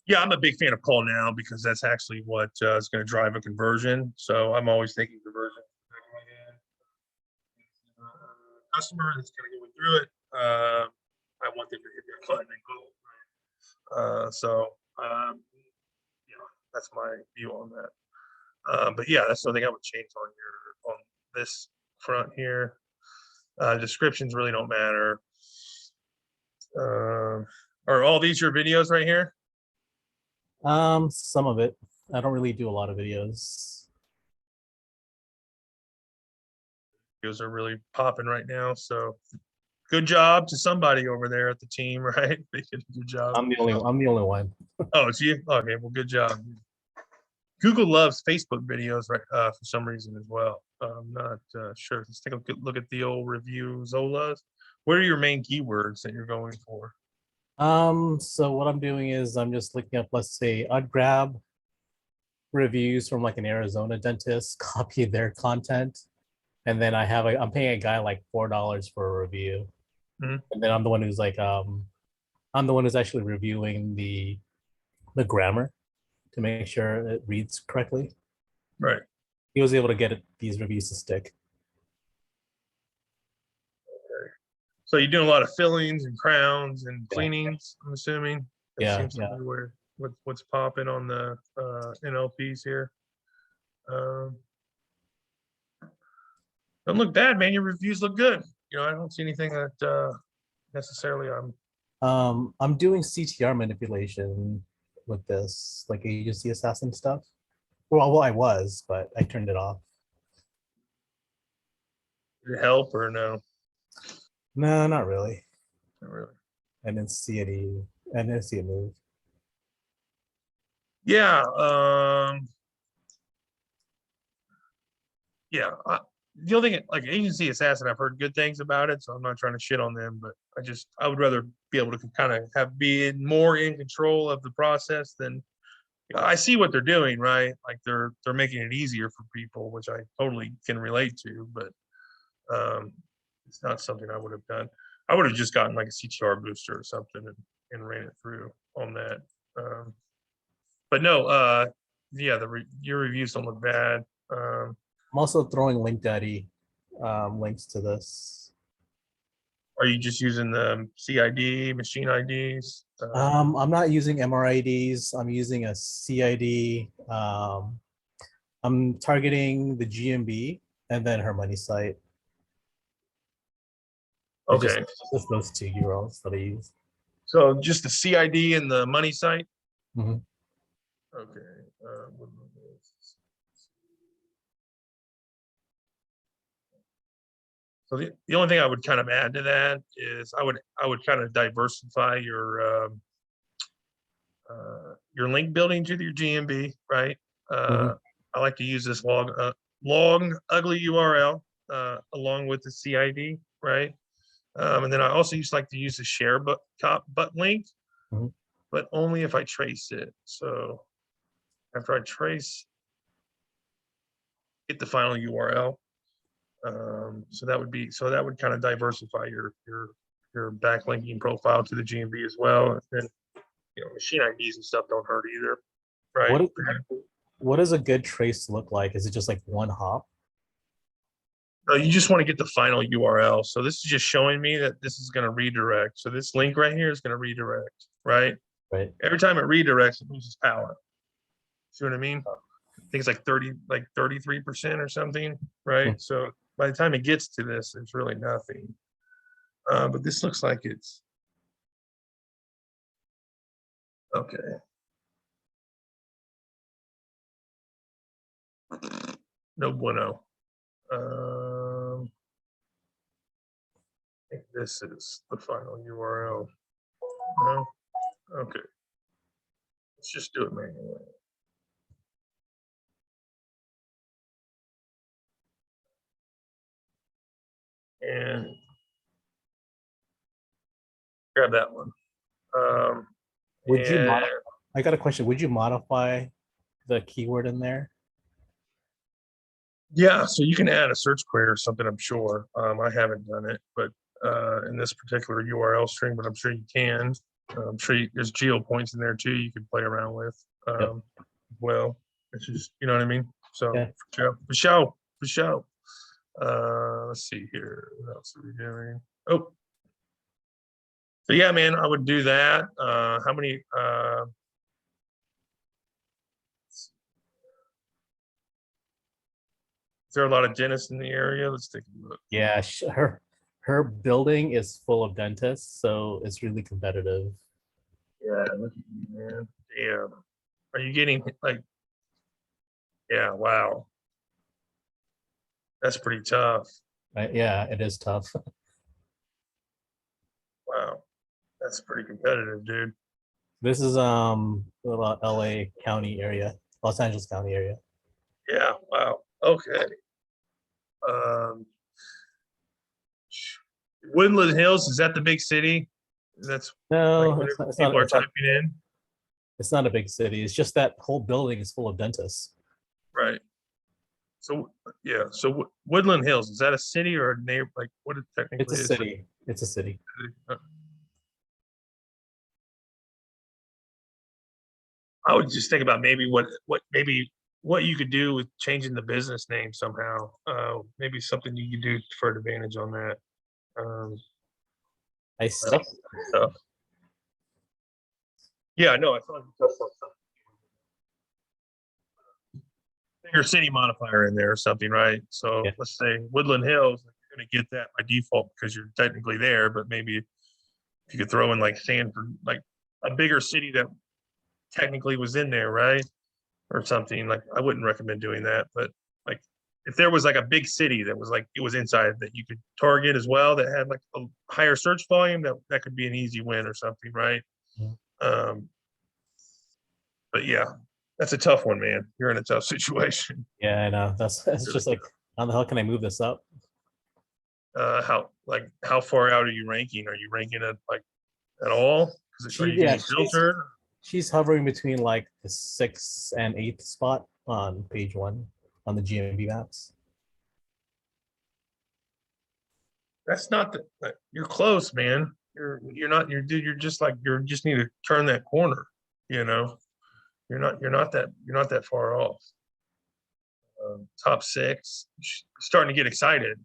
Yeah, I'm a big fan of call now because that's actually what is going to drive a conversion. So I'm always thinking conversion. Customer that's going to go through it. I want them to hit their button and go. That's my view on that. But yeah, that's something I would change on this front here. Descriptions really don't matter. Are all these your videos right here? Some of it. I don't really do a lot of videos. Videos are really popping right now. So good job to somebody over there at the team, right? They did a good job. I'm the only one. Oh, it's you? Okay, well, good job. Google loves Facebook videos, right? For some reason as well. I'm not sure. Let's take a good look at the old review Zolas. What are your main keywords that you're going for? So what I'm doing is I'm just looking up, let's say I'd grab reviews from like an Arizona dentist, copy their content, and then I'm paying a guy like $4 for a review. And then I'm the one who's like, I'm the one who's actually reviewing the grammar to make sure it reads correctly. Right. He was able to get these reviews to stick. Okay. So you're doing a lot of fillings and crowns and cleanings, I'm assuming. That seems to be where what's popping on the NLPs here. Don't look bad, man. Your reviews look good. You know, I don't see anything that necessarily I'm doing CTR manipulation with this, like agency assassin stuff. Well, I was, but I turned it off. Did it help or no? No, not really. Not really. I didn't see it move. Yeah. The only thing, like agency assassin, I've heard good things about it, so I'm not trying to shit on them, but I would rather be able to kind of be more in control of the process than, I see what they're doing, right? Like they're making it easier for people, which I totally can relate to, but it's not something I would have done. I would have just gotten like a CTR booster or something and ran it through on that. But no, yeah, your reviews don't look bad. I'm also throwing link daddy links to this. Are you just using the CID machine IDs? I'm not using MRIDs. I'm using a CID. I'm targeting the GMB and then her money site. Okay. Just those 2 URLs that I use. So just the CID and the money site? Mm-hmm. Okay. So the only thing I would kind of add to that is I would kind of diversify your link building to your GMB, right? I like to use this long ugly URL along with the CID, right? And then I also like to use the share but link, but only if I trace it. So after I trace, get the final URL. So that would kind of diversify your backlinking profile to the GMB as well. And machine IDs and stuff don't hurt either, right? What does a good trace look like? Is it just like one hop? No, you just want to get the final URL. So this is just showing me that this is going to redirect. So this link right here is going to redirect, right? Right. Every time it redirects, it loses power. See what I mean? think it's like 33% or something, right? So by the time it gets to this, it's really nothing. But this looks like it's okay. No bueno. I think this is the final URL. No? Okay. Let's just do it manually. And grab that one. Would you and- I got a question. Would you modify the keyword in there? Yeah, so you can add a search query or something, I'm sure. I haven't done it, but in this particular URL string, but I'm sure you can. I'm sure there's geo points in there too you can play around with. Well, it's just, you know what I mean? So Yeah. for sure. Let's see here. What else are we doing? Oh. So yeah, man, I would do that. How many is there a lot of dentists in the area? Let's take a look. Yeah, her building is full of dentists, so it's really competitive. Yeah, look at you, man. Damn. Are you getting like, yeah, wow. That's pretty tough. Right? Yeah, it is tough. Wow. That's pretty competitive, dude. This is LA County area, Los Angeles County area. Yeah, wow. Okay. Woodland Hills, is that the big city? That's No, like it's whenever not, people are typing in, it's not a big city. It's just that whole building is full of dentists. right? So yeah, so Woodland Hills, is that a city or a neighbor? Like what it technically It's a is? city. It's a city. I would just think about maybe what you could do with changing the business name somehow. Maybe something you could do for advantage on that. I see. Stuff. Yeah, no, I thought you touched on something. Bigger city modifier in there or something, right? So Yeah. let's say Woodland Hills, you're gonna get that by default because you're technically there, but maybe if you could throw in like Sanford, like a bigger city that technically was in there, right? Or something like I wouldn't recommend doing that, but like if there was like a big city that was like it was inside that you could target as well that had like a higher search volume, that could be an easy win or something, right? Yeah. But yeah, that's a tough one, man. You're in a tough situation. Yeah, I know. It's just like, how the hell can I move this up? How far out are you ranking? Are you ranking it like at all? Are you using filter? She's hovering between like the 6th and 8th spot on page 1 on the GMB maps. That's not you're close, man. You're not, you're just like, you just need to turn that corner, you know? You're not that far off. Top 6, starting to get excited.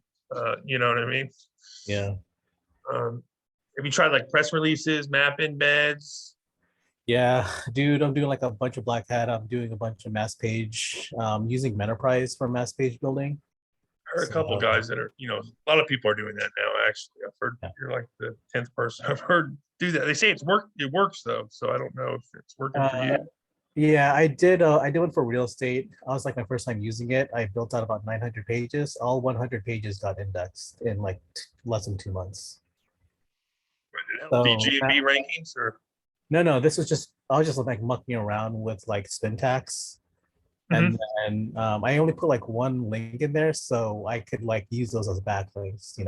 You know what I mean? Yeah. Have you tried like press releases, map embeds? Yeah, dude, I'm doing like a bunch of black hat. I'm doing a bunch of mass page, using Menterprise for mass page building. I heard a couple of guys that are, a lot of people are doing that now, actually. I've heard you're like the 10th person I've heard do that. They say it works though. So I don't know if it's working for you. Yeah, I did one for real estate. I was like my first time using it. I built out about 900 pages. All 100 pages got indexed in like less than 2 months. So, the GMB rankings or? No, this was just, I was just like mucking around with like Spintax. And then I only put like one link in there so I could like use those as backlinks,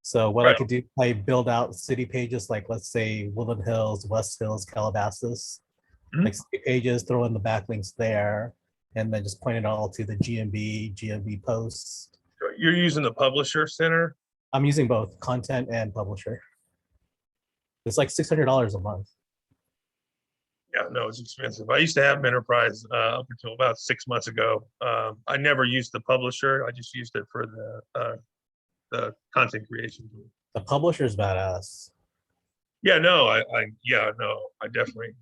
So what I could do, I build out city pages like, let's say Woodland Hills, West Hills, Calabasas, like city pages, throw in the backlinks there, and then just point it all to the GMB posts. You're using the Publisher Center? I'm using both content and publisher. It's like $600 a month. Yeah, no, it's expensive. I used to have Enterprise up until about 6 months ago. I never used the publisher. I just used it for the content creation tool. The publisher's badass. Yeah, no, I definitely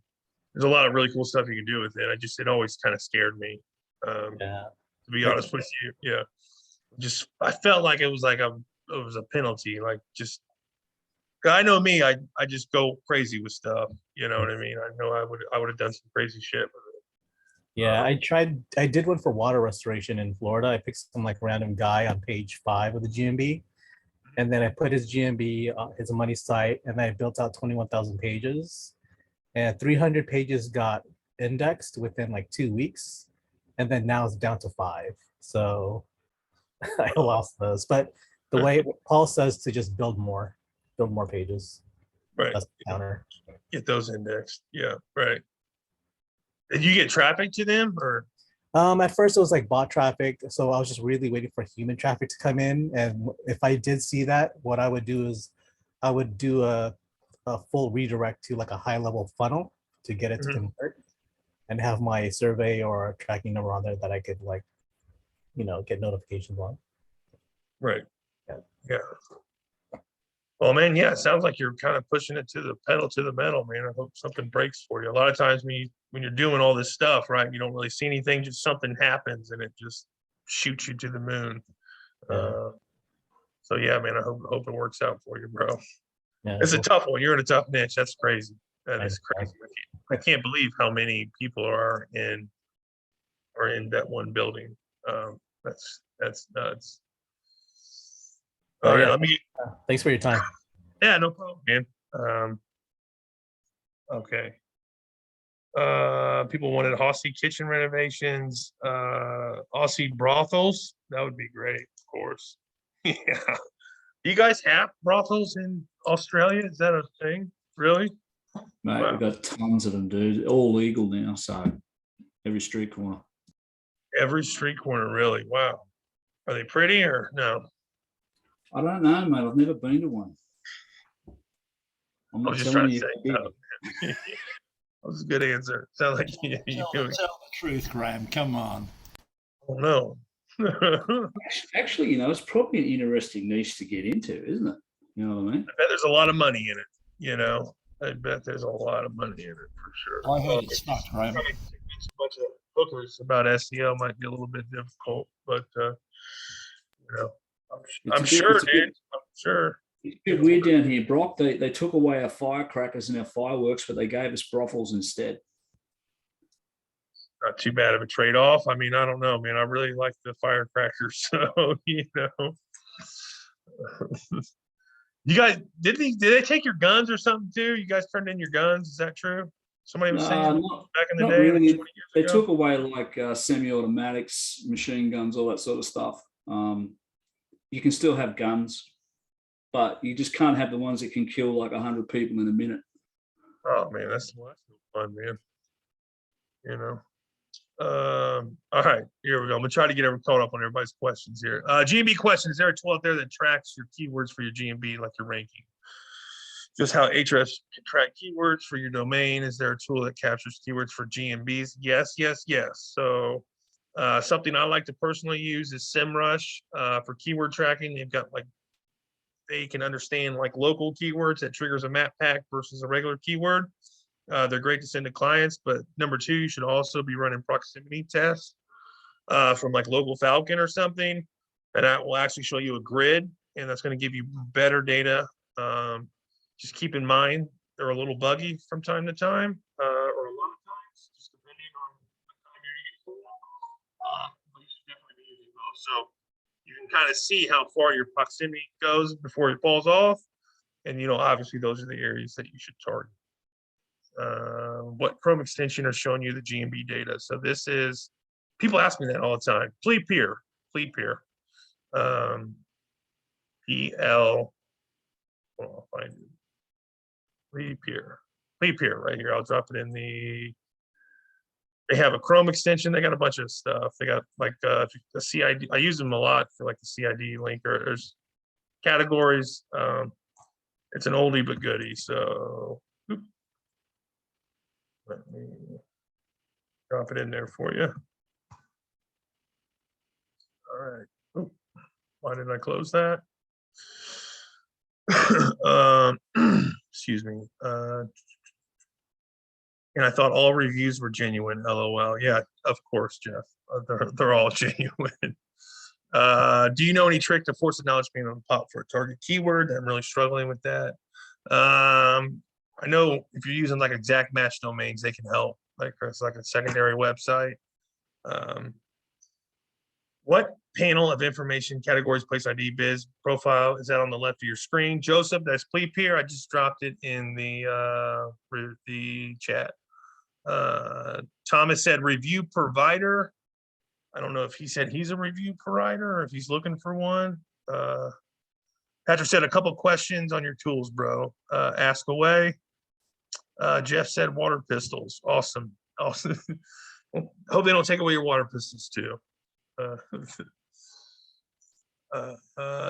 there's a lot of really cool stuff you can do with it. It always kind of scared me. Yeah. To be honest with you. Yeah. I felt like it was like it was a penalty. Like just, I know me, I just go crazy with stuff. You know what I mean? I know I would have done some crazy shit with it. Yeah, I did one for water restoration in Florida. I picked some like random guy on page 5 of the GMB. And then I put his GMB, his money site, and I built out 21,000 pages. And 300 pages got indexed within like 2 weeks. And then now it's down to 5. So I lost those. But the way Paul says to just build more pages. Right. That's the counter. Get those indexed. Yeah. Right. Did you get traffic to them or? At first it was like bot traffic, so I was just really waiting for human traffic to come in. And if I did see that, what I would do is I would do a full redirect to like a high level funnel to get it to convert, and have my survey or tracking number on there that I could like, get notifications on. Right. Yeah. Yeah. Well, man, yeah, it sounds like you're kind of pushing it to the pedal to the metal, man. I hope something breaks for you. A lot of times when you're doing all this stuff, right, you don't really see anything, just something happens and it just shoots you to the moon. Yeah. So yeah, man, I hope it works out for you, bro. Yeah, It's a tough one. You're in a tough niche. That's crazy. That I is know. crazy. I can't believe how many people are in that one building. That's nuts. All right, yeah, let me. thanks for your time. Yeah, no problem, man. Okay. People wanted Aussie kitchen renovations, Aussie brothels. That would be great, of course. Yeah. Do you guys have brothels in Australia? Is that a thing? Really? Mate, Wow. we've got tons of them, dude. All legal now, so every street corner. Every street corner, really? Wow. Are they pretty or no? I don't know, mate. I've never been to one. I'm I not was just telling trying to you. say no. That was a good answer. Sounds like you Tell the truth, Graham. Come on. don't know. Actually, it's probably an interesting niche to get into, isn't it? You know what I mean? I bet there's a lot of money in it, I bet there's a lot of money in it for sure. I heard it's not, Graham. Trying to convince a bunch of hookers about SEO might be a little bit difficult, but I'm sure, dude. I'm sure. It's a bit weird down here, Brock. They took away our firecrackers and our fireworks, but they gave us brothels instead. Not too bad of a trade-off. I mean, I don't know, man. I really like the firecrackers, so You guys did they take your guns or something too? You guys turned in your guns? Is that true? Somebody was saying back in the Not day, really. like 20 years They ago? took away like semi-automatics, machine guns, all that sort of stuff. You can still have guns, but you just can't have the ones that can kill like 100 people in a minute. Oh man, that's no fun, man. All right, here we go. I'm gonna try to get caught up on everybody's questions here. GMB question: is there a tool out there that tracks your keywords for your GMB, like your ranking? Just how Ahrefs can track keywords for your domain. Is there a tool that captures keywords for GMBs? Yes, yes, yes. So something I like to personally use is SEMrush for keyword tracking. They've got they can understand like local keywords that triggers a map pack versus a regular keyword. They're great to send to clients, but number 2, you should also be running proximity tests from like Local Falcon or something, and that will actually show you a grid, and that's going to give you better data. Just keep in mind they're a little buggy from time to time, or a lot of times, just depending on the time you're using them. But you should definitely be using those. So you can kind of see how far your proximity goes before it falls off, and obviously those are the areas that you should target. What Chrome extension are showing you the GMB data? So this is, people ask me that all the time. Fleetpeer. PL. I'll find it. Fleetpeer right here. I'll drop it in they have a Chrome extension. They got a bunch of stuff. They got like the CID. I use them a lot for like the CID link, or there's categories. It's an oldie but goodie. So let me drop it in there for you. All right. Ooh, why did I close that? Excuse me. And I thought all reviews were genuine. LOL. Yeah, of course, Jeff. They're all genuine. Do you know any trick to force acknowledgement on the pop for a target keyword? I'm really struggling with that. I know if you're using like exact match domains, they can help. Like it's like a secondary website. What panel of information, categories, place ID, biz, profile is that on the left of your screen? Joseph, that's Pleep here. I just dropped it in the chat. Thomas said review provider. I don't know if he said he's a review provider or if he's looking for one. Patrick said a couple questions on your tools, bro. Ask away. Jeff said water pistols. Awesome. Awesome. Hope they don't take away your water pistols too.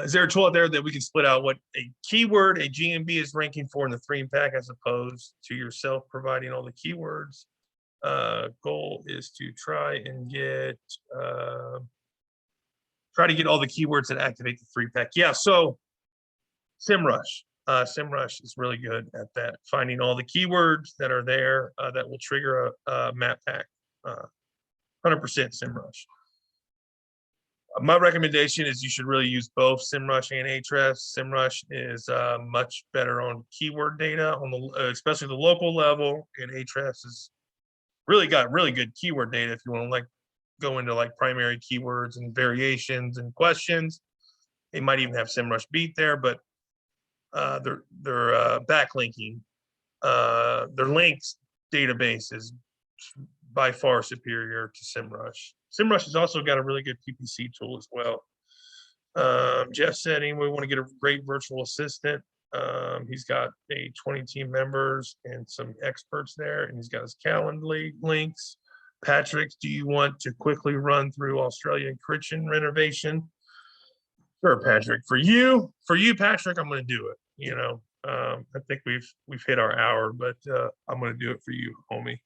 Is there a tool out there that we can split out what a keyword a GMB is ranking for in the 3-pack as opposed to yourself providing all the keywords? Goal is to try to get all the keywords that activate the 3-pack. Yeah, so SEMrush. SEMrush is really good at that, finding all the keywords that are there that will trigger a map pack. 100% SEMrush. My recommendation is you should really use both SEMrush and Ahrefs. SEMrush is much better on keyword data on the especially the local level, and Ahrefs is really got really good keyword data if you want to like go into like primary keywords and variations and questions. They might even have SEMrush beat there, but their backlinking, their links database is by far superior to SEMrush. SEMrush has also got a really good PPC tool as well. Jeff said, anyway, want to get a great virtual assistant. He's got 20 team members and some experts there, and he's got his Calendly links. Patrick, do you want to quickly run through Australian kitchen renovation? Sure, Patrick. For you, Patrick, I'm going to do it. You know, I think we've hit our hour, but I'm going to do it for you, homie.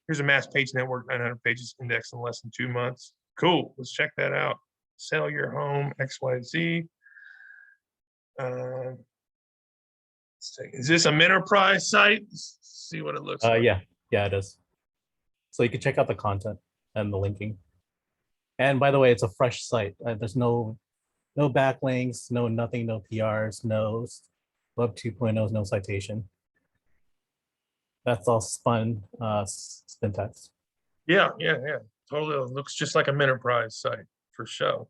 Here's a mass page network, 900 pages indexed in less than 2 months. Cool. Let's check that out. Sell your home, XYZ. Is this a Menterprise site? Let's see what it looks like. Yeah, it is. So you can check out the content and the linking. And by the way, it's a fresh site. There's no backlinks, nothing, no PRs, no Web 2.0, no citation. That's all spin text. Yeah. Totally. It looks just like a Menterprise site for sure.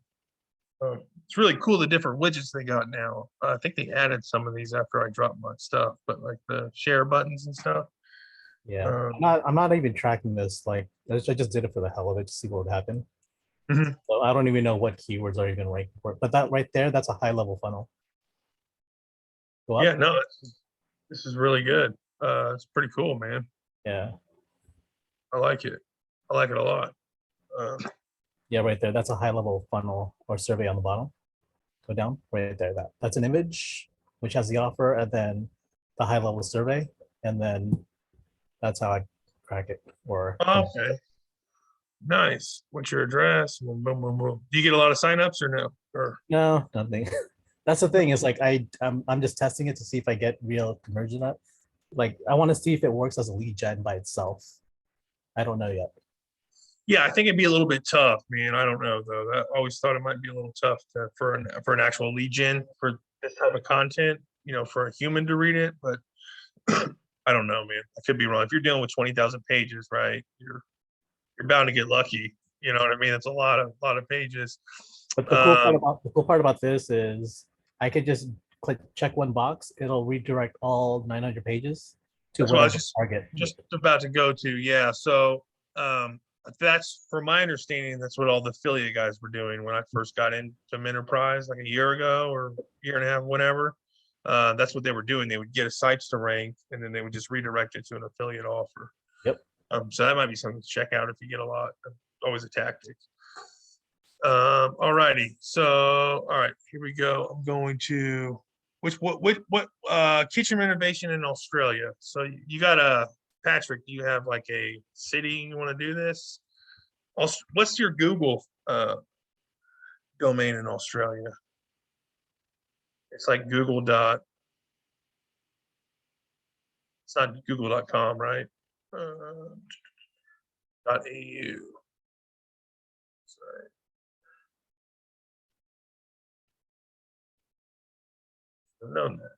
It's really cool the different widgets they got now. I think they added some of these after I dropped my stuff, but like the share buttons and stuff. Yeah, I'm not even tracking this. Like I just did it for the hell of it to see what would happen. Mhm. So I don't even know what keywords are even ranking for it. But that right there, that's a high level funnel. Go up. Yeah, no, this is really good. It's pretty cool, man. Yeah. I like it. I like it a lot. Yeah, right there. That's a high level funnel or survey on the bottom. Go down right there. That's an image which has the offer, and then the high level survey, and then that's how I crack it. Or Okay. Nice. What's your address? Boom, boom, boom, boom. Do you get a lot of signups or no? Or no, nothing. That's the thing. Is like I'm just testing it to see if I get real conversion up. Like I want to see if it works as a lead gen by itself. I don't know yet. yeah, I think it'd be a little bit tough, man. I don't know though. I always thought it might be a little tough for an actual lead gen for this type of content, you know, for a human to read it. But I don't know, man. I could be wrong. If you're dealing with 20,000 pages, right? You're bound to get lucky. You know what I mean? It's a lot of pages. But the cool part about this is I could just check one box. It'll redirect all 900 pages to That's what I whatever was target. just about to go to. Yeah. So that's from my understanding, that's what all the affiliate guys were doing when I first got into Enterprise like a year ago or year and a half, whatever. That's what they were doing. They would get a sites to rank and then they would just redirect it to an affiliate offer. Yep. So that might be something to check out if you get a lot. Always a tactic. All righty. So, all right, here we go. I'm going to what kitchen renovation in Australia. So you got a Patrick, do you have like a city you want to do this? What's your Google domain in Australia? It's like Google dot It's not google.com, right? .au. Sorry. I've known that.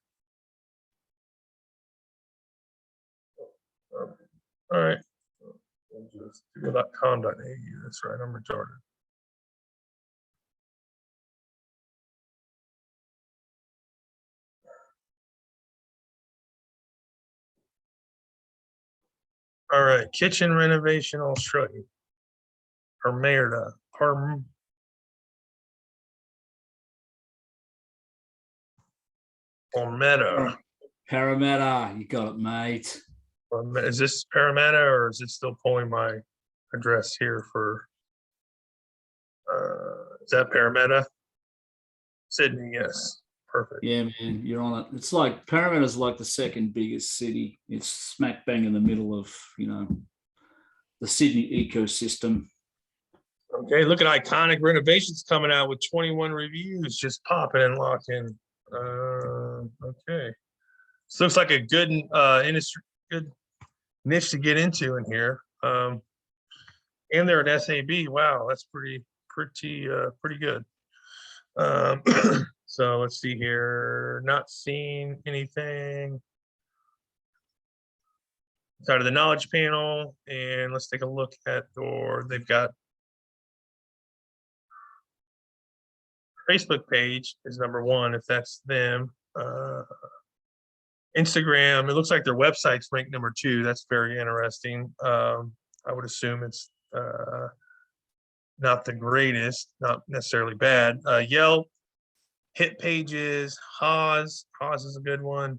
All right. Google.com.au. That's right. I'm retarded. All right. Kitchen renovation Australia. Parmera. Parmera. Parramatta, you got it, mate. Is this Parramatta or is it still pulling my address here for? Is that Parramatta? Sydney, yes. Perfect. Yeah, man, you're on it. It's like Parramatta's like the second biggest city. It's smack bang in the middle of, you know, the Sydney ecosystem. Okay, look at Iconic Renovations coming out with 21 reviews, just popping and locking. Okay, this looks like a good industry, good niche to get into in here. And they're an SAB. Wow, that's pretty good. So let's see here. Not seeing anything out of the knowledge panel, and let's take a look at they've got Facebook page is number one, if that's them. Instagram, it looks like their website's ranked number 2. That's very interesting. I would assume it's not the greatest, not necessarily bad. Yelp, hit pages, Haas is a good one.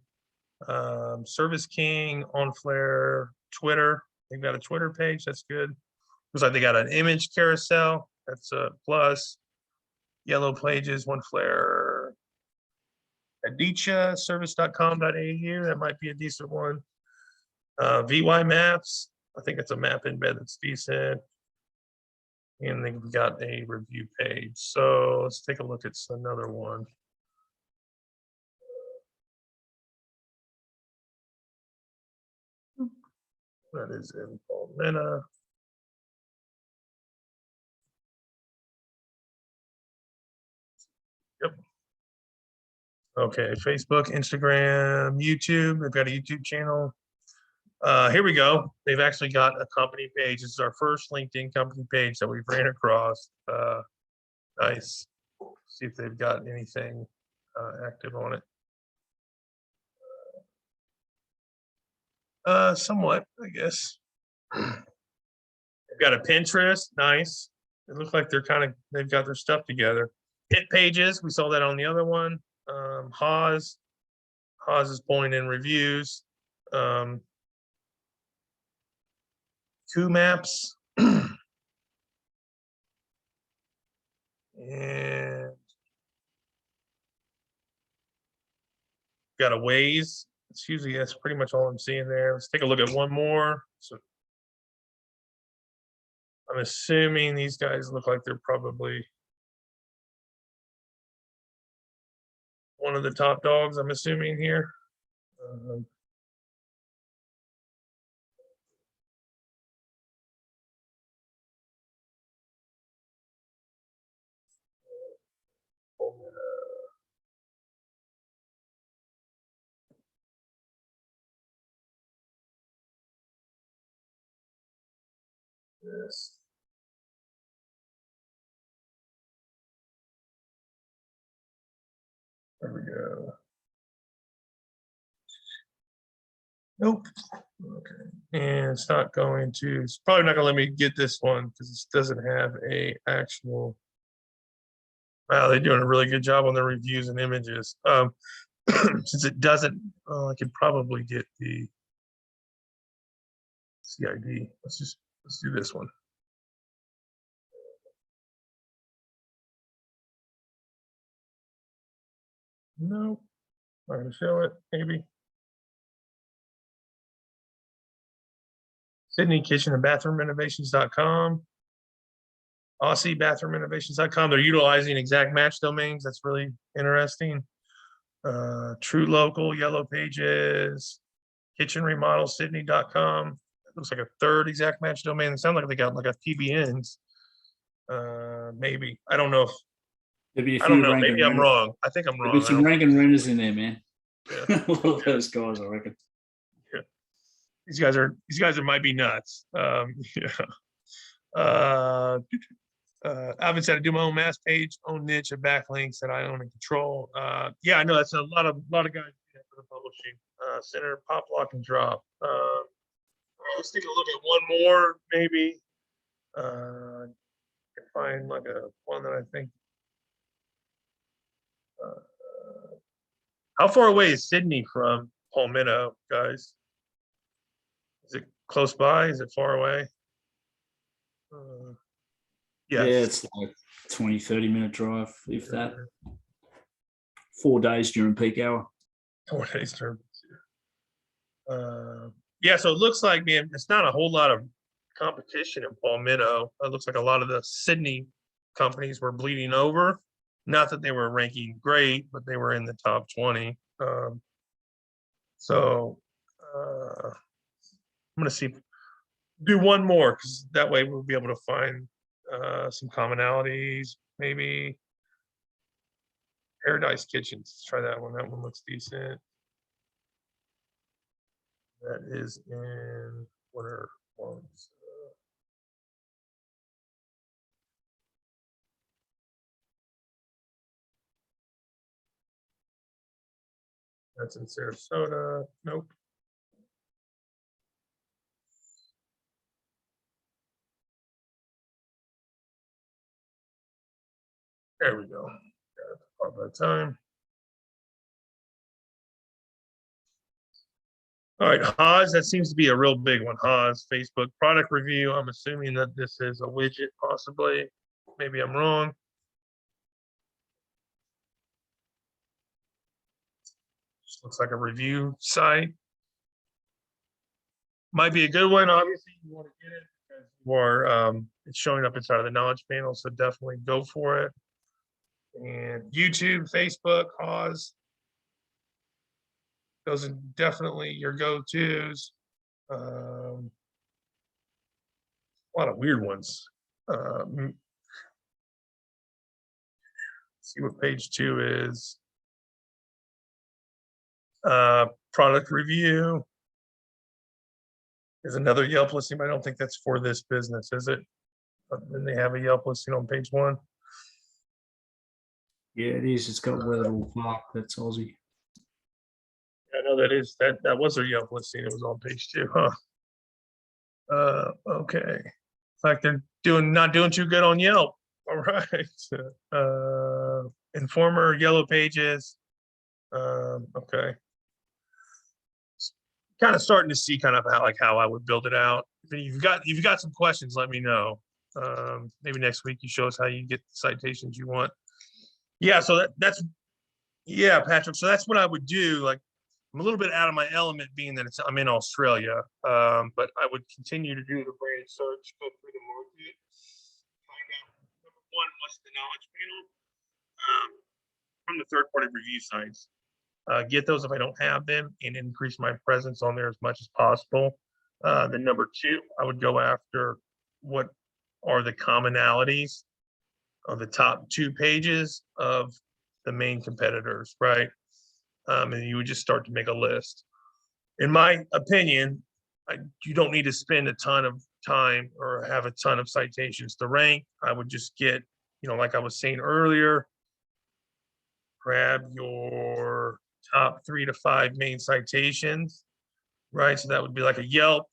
Service King, On Flare, Twitter. They've got a Twitter page. That's good. Looks like they got an image carousel. That's a plus. Yellow Pages, One Flare, Adicha, service.com.au. That might be a decent one. VY Maps. I think it's a map embed that's decent. And they've got a review page. So let's take a look at another one. That is in Palmena. Yep. Okay, Facebook, Instagram, YouTube. They've got a YouTube channel. Here we go. They've actually got a company page. This is our first LinkedIn company page that we've ran across. Nice. See if they've got anything active on it. Somewhat, I guess. They've got a Pinterest. Nice. It looks like they've got their stuff together. Hit pages. We saw that on the other one. Haas is pulling in reviews. Coup Maps. And got a Waze. That's pretty much all I'm seeing there. Let's take a look at one more. So I'm assuming these guys look like they're probably one of the top dogs, I'm assuming here. Yes. There we go. Nope. Okay. And it's not going to, it's probably not gonna let me get this one because it doesn't have a actual. Wow, they're doing a really good job on their reviews and images. Since it doesn't, I could probably get the CID. Let's do this one. No, not gonna show it, maybe. Sydney Kitchen and Bathroom Renovations.com. Aussie Bathroom Renovations.com. They're utilizing exact match domains. That's really interesting. True Local, Yellow Pages, kitchen remodel Sydney.com. Looks like a third exact match domain. It sounds like they got like a PBNs. Maybe. I don't know. There'll be a I don't few know. rank and Maybe I'm render- wrong. I think I'm There'll be wrong. I some don't- rank and renders in there, man. Yeah. A lot of those guys, I reckon. These guys are might be nuts. Alvin said I do my own mass page, own niche, and backlinks that I own and control. Yeah, I know that's a lot of guys for the publishing. Center, pop, lock, and drop. Let's take a look at one more, maybe. Can find like a one that I think. How far away is Sydney from Palmetto, guys? Is it close by? Is it far away? Yeah, Yes. it's like 20, 30-minute drive, if that. 4 days during peak hour. 4 days term. Yeah, so it looks like, man, it's not a whole lot of competition in Palmetto. It looks like a lot of the Sydney companies were bleeding over. Not that they were ranking great, but they were in the top 20. So I'm gonna do one more, because that way we'll be able to find some commonalities, maybe. Paradise Kitchens, let's try that one. That one looks decent. That is in what are ones? That's in Sarasota. Nope. There we go. Part by time. All right, Haas, that seems to be a real big one. Haas, Facebook product review. I'm assuming that this is a widget, possibly. Maybe I'm wrong. Just looks like a review site. Might be a good one. Obviously, you want to get it because you are, it's showing up inside of the knowledge panel, so definitely go for it. And YouTube, Facebook, Haas. Those are definitely your go-tos. A lot of weird ones. See what page 2 is. Product review. There's another Yelp listing, but I don't think that's for this business, is it? But then they have a Yelp listing on page 1. Yeah, it is. It's got Weatherall Park. That's Aussie. I know that was their Yelp listing. It was on page 2, huh? Okay. It's like they're not doing too good on Yelp. All right. Informer, Yellow Pages. Okay. Kind of starting to see kind of how I would build it out. If you've got some questions, let me know. Maybe next week you show us how you get the citations you want. Yeah, so that's Patrick. So that's what I would do. Like, I'm a little bit out of my element, being that I'm in Australia, but I would continue to do the brand search, go through the market, find out number one, what's the knowledge panel from the third-party review sites. Get those if I don't have them, and increase my presence on there as much as possible. Then number 2, I would go after what are the commonalities of the top 2 pages of the main competitors, right? And you would just start to make a list. In my opinion, you don't need to spend a ton of time or have a ton of citations to rank. I would just get, like I was saying earlier, grab your top 3 to 5 main citations, right? So that would be like a Yelp,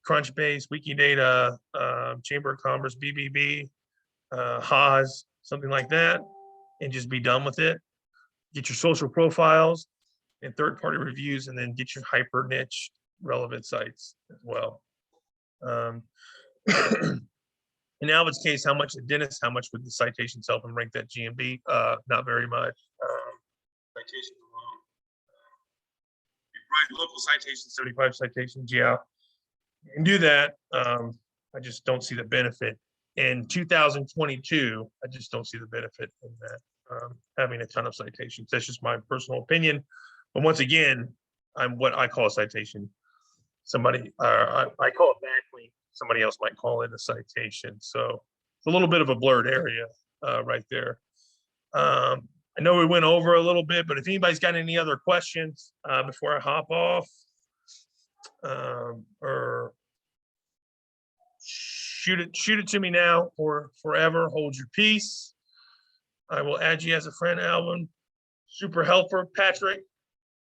Crunchbase, Wikidata, Chamber of Commerce, BBB, Haas, something like that, and just be done with it. Get your social profiles and third-party reviews, and then get your hyper niche relevant sites as well. In Alvin's case, how much would the citations help him rank that GMB? Not very much. Citations alone. Right, local citations, 75 citations, yeah. You can do that. I just don't see the benefit. In 2022, I just don't see the benefit in that, having a ton of citations. That's just my personal opinion. But once again, I'm what I call a citation somebody, I call it backlink. Somebody else might call it a citation. So it's a little bit of a blurred area right there. I know we went over a little bit, but if anybody's got any other questions before I hop off, or shoot it to me now or forever. Hold your peace. I will add you as a friend, Alvin. Super helper, Patrick.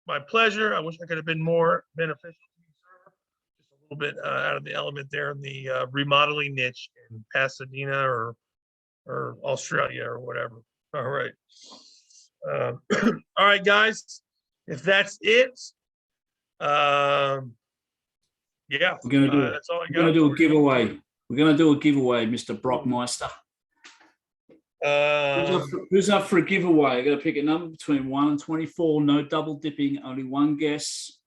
My pleasure. I wish I could have been more beneficial to you, sir. Just a little bit out of the element there in the remodeling niche in Pasadena or Australia or whatever. All right. All right, guys. If that's it, yeah, We're gonna do that's all I We're got. gonna do a for you. giveaway. We're gonna do a giveaway, Mr. Brockmeister. Who's up for a giveaway? Got to pick a number between 1 and 24. No double dipping. Only one guess.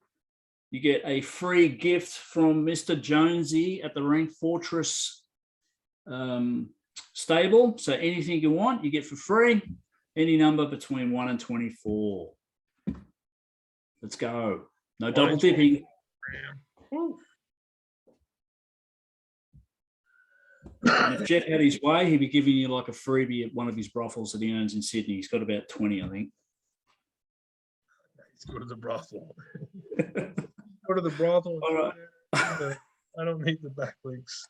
You get a free gift from Mr. Jonesy at the Rank Fortress stable. So anything you want, you get for free. Any number between 1 and 24. Let's go. No double dipping. And if Jeff had his way, he'd be giving you like a freebie at one of his brothels that he owns in Sydney. He's got about 20, I think. Let's go to the brothel. Go to the brothel. All right. I don't need the backlinks.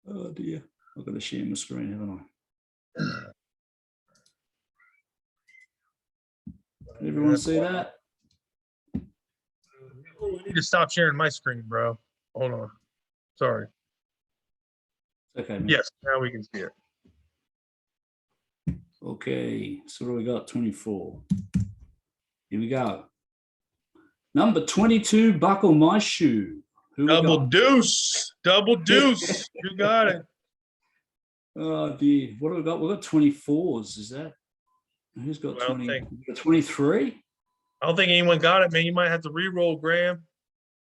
Oh dear. I've got to share my screen, haven't I? Everyone see that? I need to stop sharing my screen, bro. Hold on. Sorry. Okay. Man. Yes, now we can see it. Okay. So what do we got? 24. Here we go. Number 22, buckle my shoe. Who we Double got? deuce. Double deuce. You got it. Oh dear. What do we got? We've got 24s. Is that? Who's got Well, 20? 23? I don't think anyone got it, man. You might have to re-roll, Graham.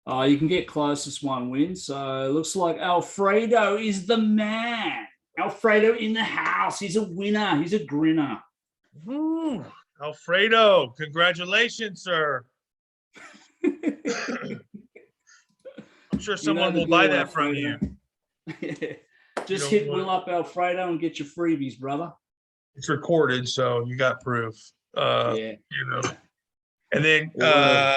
Oh, you can get closest one win. So it looks like Alfredo is the man. Alfredo in the house. He's a winner. He's a grinner. Woo. Alfredo, congratulations, sir. I'm sure someone will buy that from you. Just You hit know Will up, Alfredo, and get your freebies, brother. It's recorded, so you got proof. Yeah. You know. And then, yeah.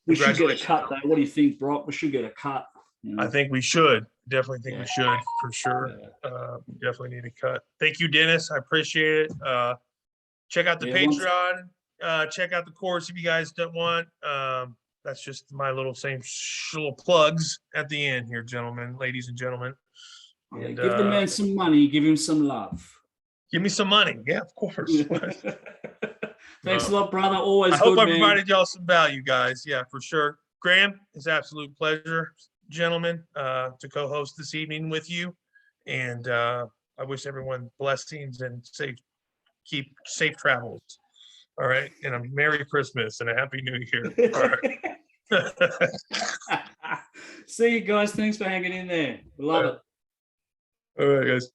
We should get a Congratulations. cut, though. What do you think, Brock? We should get a cut. You know? I think we should. Definitely think Yeah. we should, for sure. We definitely need a cut. Thank you, Dennis. I appreciate it. Check out the Yeah, once- Patreon. Check out the course if you guys don't want. That's just my little little plugs at the end here, gentlemen, ladies and gentlemen. Yeah, And, give the man some money. Give him some love. give me some money. Yeah, of course. Thanks a lot, brother. Always I hope good, I man. provided y'all some value, guys. Yeah, for sure. Graham, it's an absolute pleasure, gentlemen, to co-host this evening with you. And I wish everyone blessings and safe travels. All right. And a Merry Christmas and a Happy New Year. All right. See you guys. Thanks for hanging in there. We love it. All right, guys.